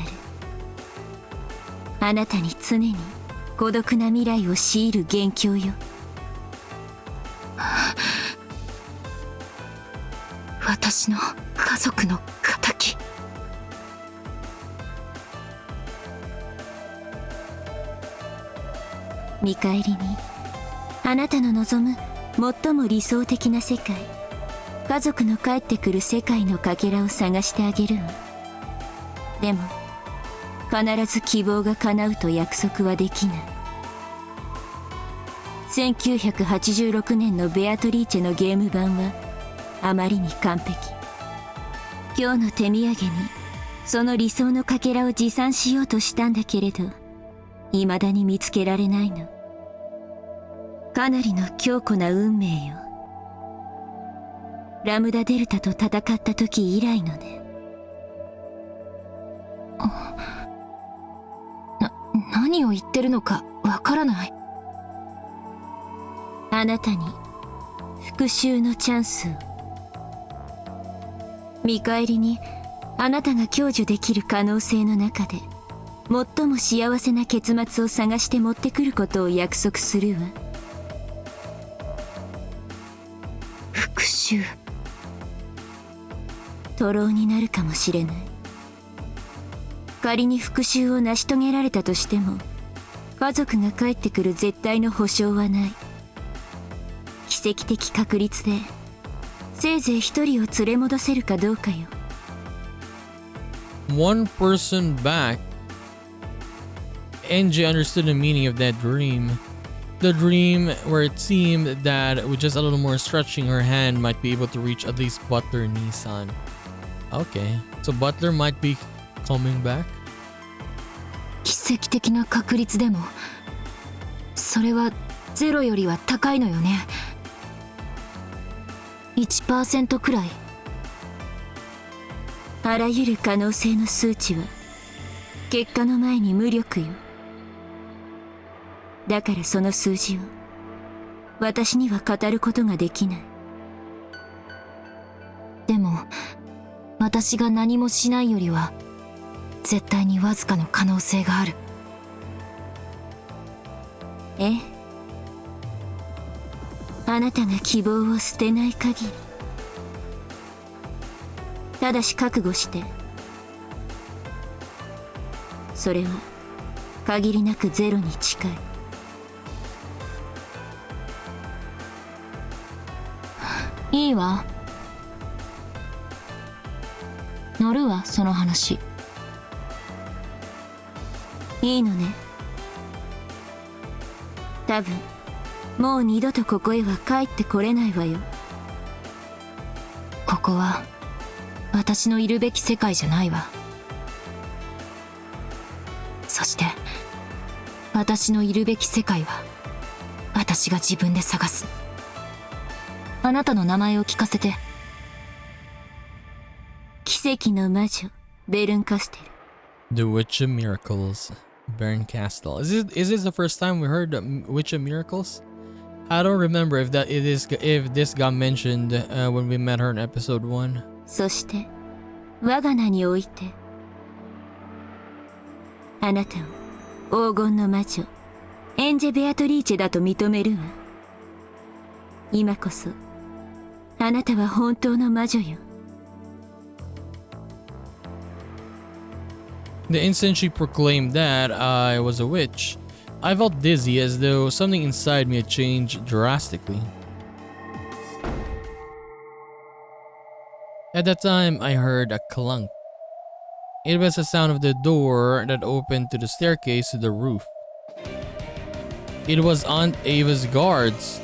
あなたに常に孤独な未来を強いる元凶よ。私の家族の仇。見返りにあなたの望む最も理想的な世界、家族の帰ってくる世界のかけらを探してあげるわ。でも必ず希望が叶うと約束はできない。1986年のベアトリーチェのゲーム版はあまりに完璧。今日の手土産にその理想のかけらを持参しようとしたんだけれど、未だに見つけられないの。かなりの強固な運命よ。ラムダデルタと戦った時以来のね。何を言ってるのかわからない。あなたに復讐のチャンスを。見返りにあなたが享受できる可能性の中で最も幸せな結末を探して持ってくることを約束するわ。復讐。徒労になるかもしれない。仮に復讐を成し遂げられたとしても、家族が帰ってくる絶対の保証はない。奇跡的確率でせいぜい一人を連れ戻せるかどうかよ。One person back. Angie understood the meaning of that dream. The dream where it seemed that with just a little more stretching her hand might be able to reach at least Butler Nissan. Okay, so Butler might be coming back? 奇跡的な確率でもそれはゼロよりは高いのよね。1% くらい。あらゆる可能性の数値は結果の前に無力よ。だからその数字を私には語ることができない。でも私が何もしないよりは絶対にわずかの可能性がある。ええ、あなたが希望を捨てない限り。ただし覚悟して、それは限りなくゼロに近い。いいわ、乗るわその話。いいのね。多分もう二度とここへは帰ってこれないわよ。ここは私のいるべき世界じゃないわ。そして私のいるべき世界は私が自分で探す。あなたの名前を聞かせて。奇跡の魔女ベルンカステル。 The Witch of Miracles, Baron Castle. Is this the first time we heard Witch of Miracles? I don't remember if this got mentioned when we met her in episode 1. そして我が名においてあなたを黄金の魔女エンジェ・ベアトリーチェだと認めるわ。今こそあなたは本当の魔女よ。The instant she proclaimed that I was a witch, I felt dizzy as though something inside me had changed drastically. At that time, I heard a clunk. It was the sound of the door that opened to the staircase to the roof. It was Aunt Ava's guards.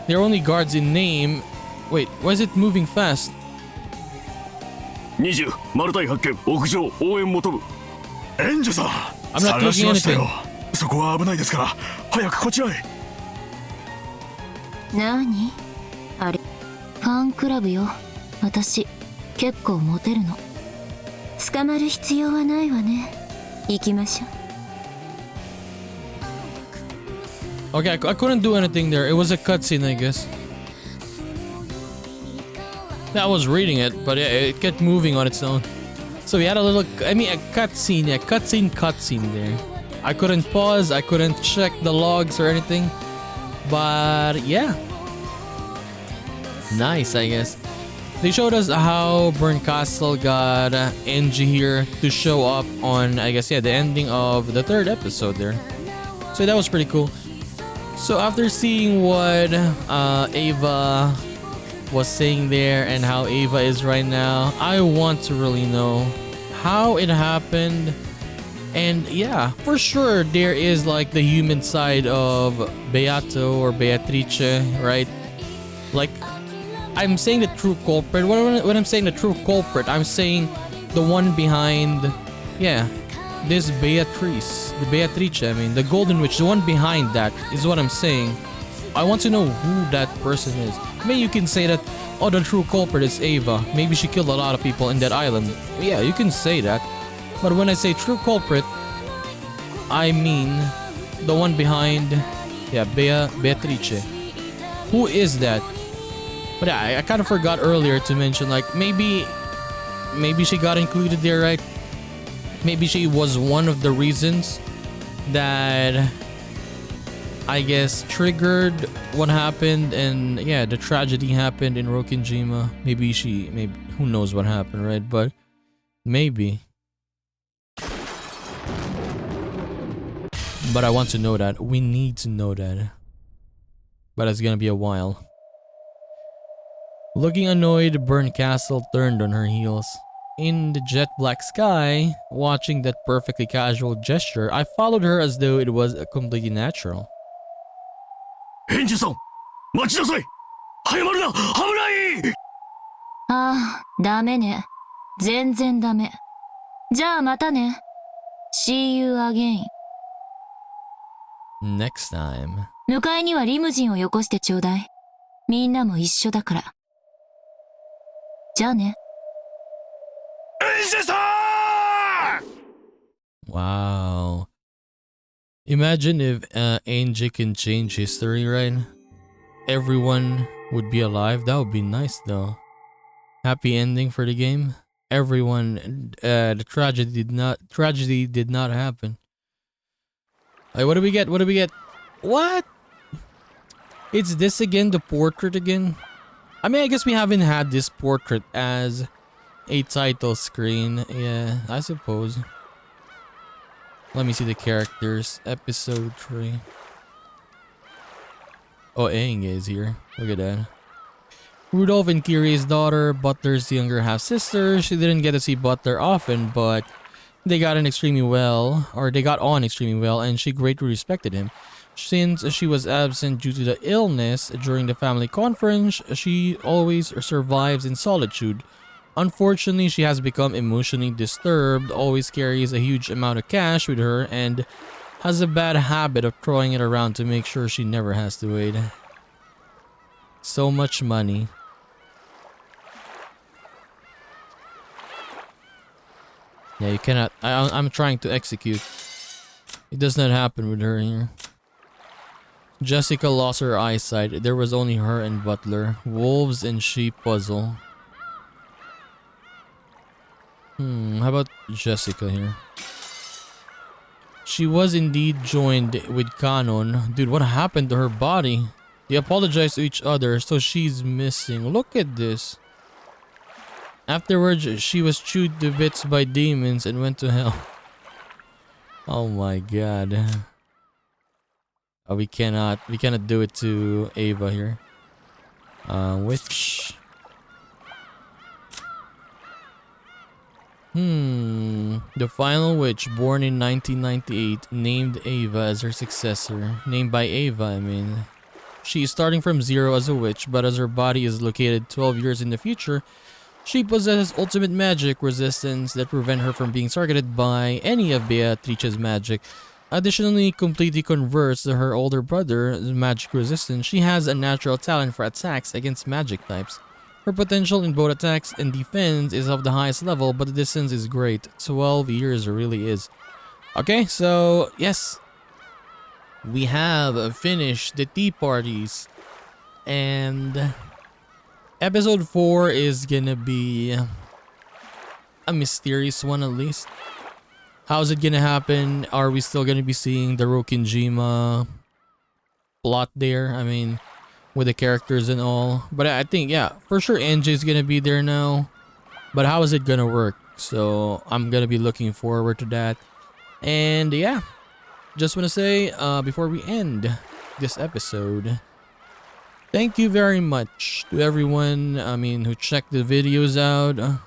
They're only guards in name. Wait, why is it moving fast? 20マルタイ発見屋上応援求む。エンジェさん I'm not 探し taking ましたよ anything. そこは危ないですから早くこちらへ。何あれ。ファンクラブよ。私結構モテるの。捕まる必要はないわね。行きましょう。 Okay, I couldn't do anything there. It was a cutscene, I guess. I was reading it, but it kept moving on its own. So we had a cutscene, cutscene there. I couldn't pause, I couldn't check the logs or anything. But yeah. Nice, I guess. They showed us how Burn Castle got Angie here to show up on, I guess, the ending of the 3rd episode there. So that was pretty cool. So after seeing what Eva was saying there and how Eva is right now, I want to really know how it happened. And yeah, for sure there is like the human side of Beato or Beatrice, right? Like, I'm saying the true culprit. When I'm saying the true culprit, I'm saying the one behind, this Beatrice, I mean, the Golden Witch, the one behind that is what I'm saying. I want to know who that person is. Maybe you can say that, oh, the true culprit is Eva. Maybe she killed a lot of people in that island. Yeah, you can say that. But when I say true culprit, I mean the one behind, Beatrice. Who is that? But yeah, I kind of forgot earlier to mention, like, maybe she got included there, right? maybe she was one of the reasons that I guess triggered what happened, and yeah, the tragedy happened in Rokkenjima. Maybe who knows what happened, right? But maybe. But I want to know that. We need to know that. But it's gonna be a while. Looking annoyed, Burn Castle turned on her heels. In the jet black sky, watching that perfectly casual gesture, I followed her as though it was completely natural. エンジェさん待ちなさい早まるな危ないああ、ダメね。全然ダメ。じゃあまたね。See you again. Next time. 迎えにはリムジンをよこしてちょうだい。みんなも一緒だから。じゃあね。エンジェさん Wow. Imagine if Ange can change history, right? Everyone would be alive. That would be nice though. Happy ending for the game. Everyone, the tragedy did not happen. Like, what do we get? What do we get? What? It's this again, the portrait again? I mean, I guess we haven't had this portrait as a title screen. Yeah, I suppose. Let me see the characters. Episode 3. Oh, Aang is here. Look at that. Rudolph and Kiri's daughter, Butler's younger half-sister. She didn't get to see Butler often, but they got on extremely well, and she greatly respected him. Since she was absent due to the illness during the family conference, she always survives in solitude. Unfortunately, she has become emotionally disturbed, always carries a huge amount of cash with her, and has a bad habit of throwing it around to make sure she never has to wait. So much money. Yeah, you cannot. I'm trying to execute. It does not happen with her here. Jessica lost her eyesight. There was only her and Butler. Wolves and sheep puzzle. How about Jessica here? She was indeed joined with Kanon. Dude, what happened to her body? They apologized to each other, so she's missing. Look at this. Afterwards, she was chewed to bits by demons and went to hell. Oh my god. Oh, we cannot do it to Eva here. Which... The final witch, born in 1998, named Eva as her successor. Named by Eva, I mean. She is starting from zero as a witch, but as her body is located 12 years in the future, she possesses ultimate magic resistance that prevent her from being targeted by any of Beatrice's magic. Additionally, completely converts to her older brother's magic resistance, she has a natural talent for attacks against magic types. Her potential in both attacks and defense is of the highest level, but the distance is great. 12 years really is. Okay, so yes. We have finished the tea parties. And episode 4 is gonna be a mysterious one at least. How's it gonna happen? Are we still gonna be seeing the Rokkenjima plot there? I mean, with the characters and all. But I think, yeah, for sure Ange is gonna be there now. But how is it gonna work? So I'm gonna be looking forward to that. And yeah, just want to say before we end this episode, thank you very much to everyone, I mean, who checked the videos out,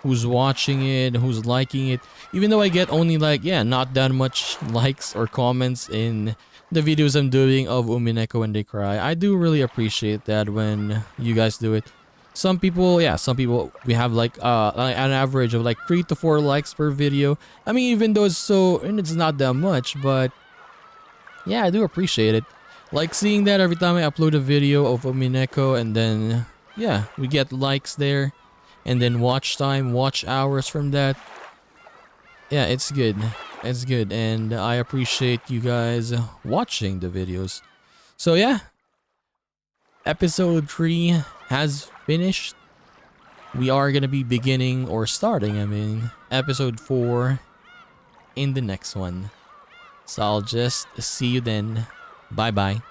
who's watching it, who's liking it. Even though I get only like, yeah, not that much likes or comments in the videos I'm doing of Umineko When They Cry. I do really appreciate that when you guys do it. Some people, yeah, we have like an average of like 3 to 4 likes per video. I mean, even though it's not that much, but yeah, I do appreciate it. Like seeing that every time I upload a video of Umineko, and then yeah, we get likes there, and then watch time, watch hours from that. Yeah, it's good. It's good, and I appreciate you guys watching the videos. So yeah, episode 3 has finished. We are gonna be beginning, or starting, I mean, episode 4 in the next one. So I'll just see you then. Bye bye.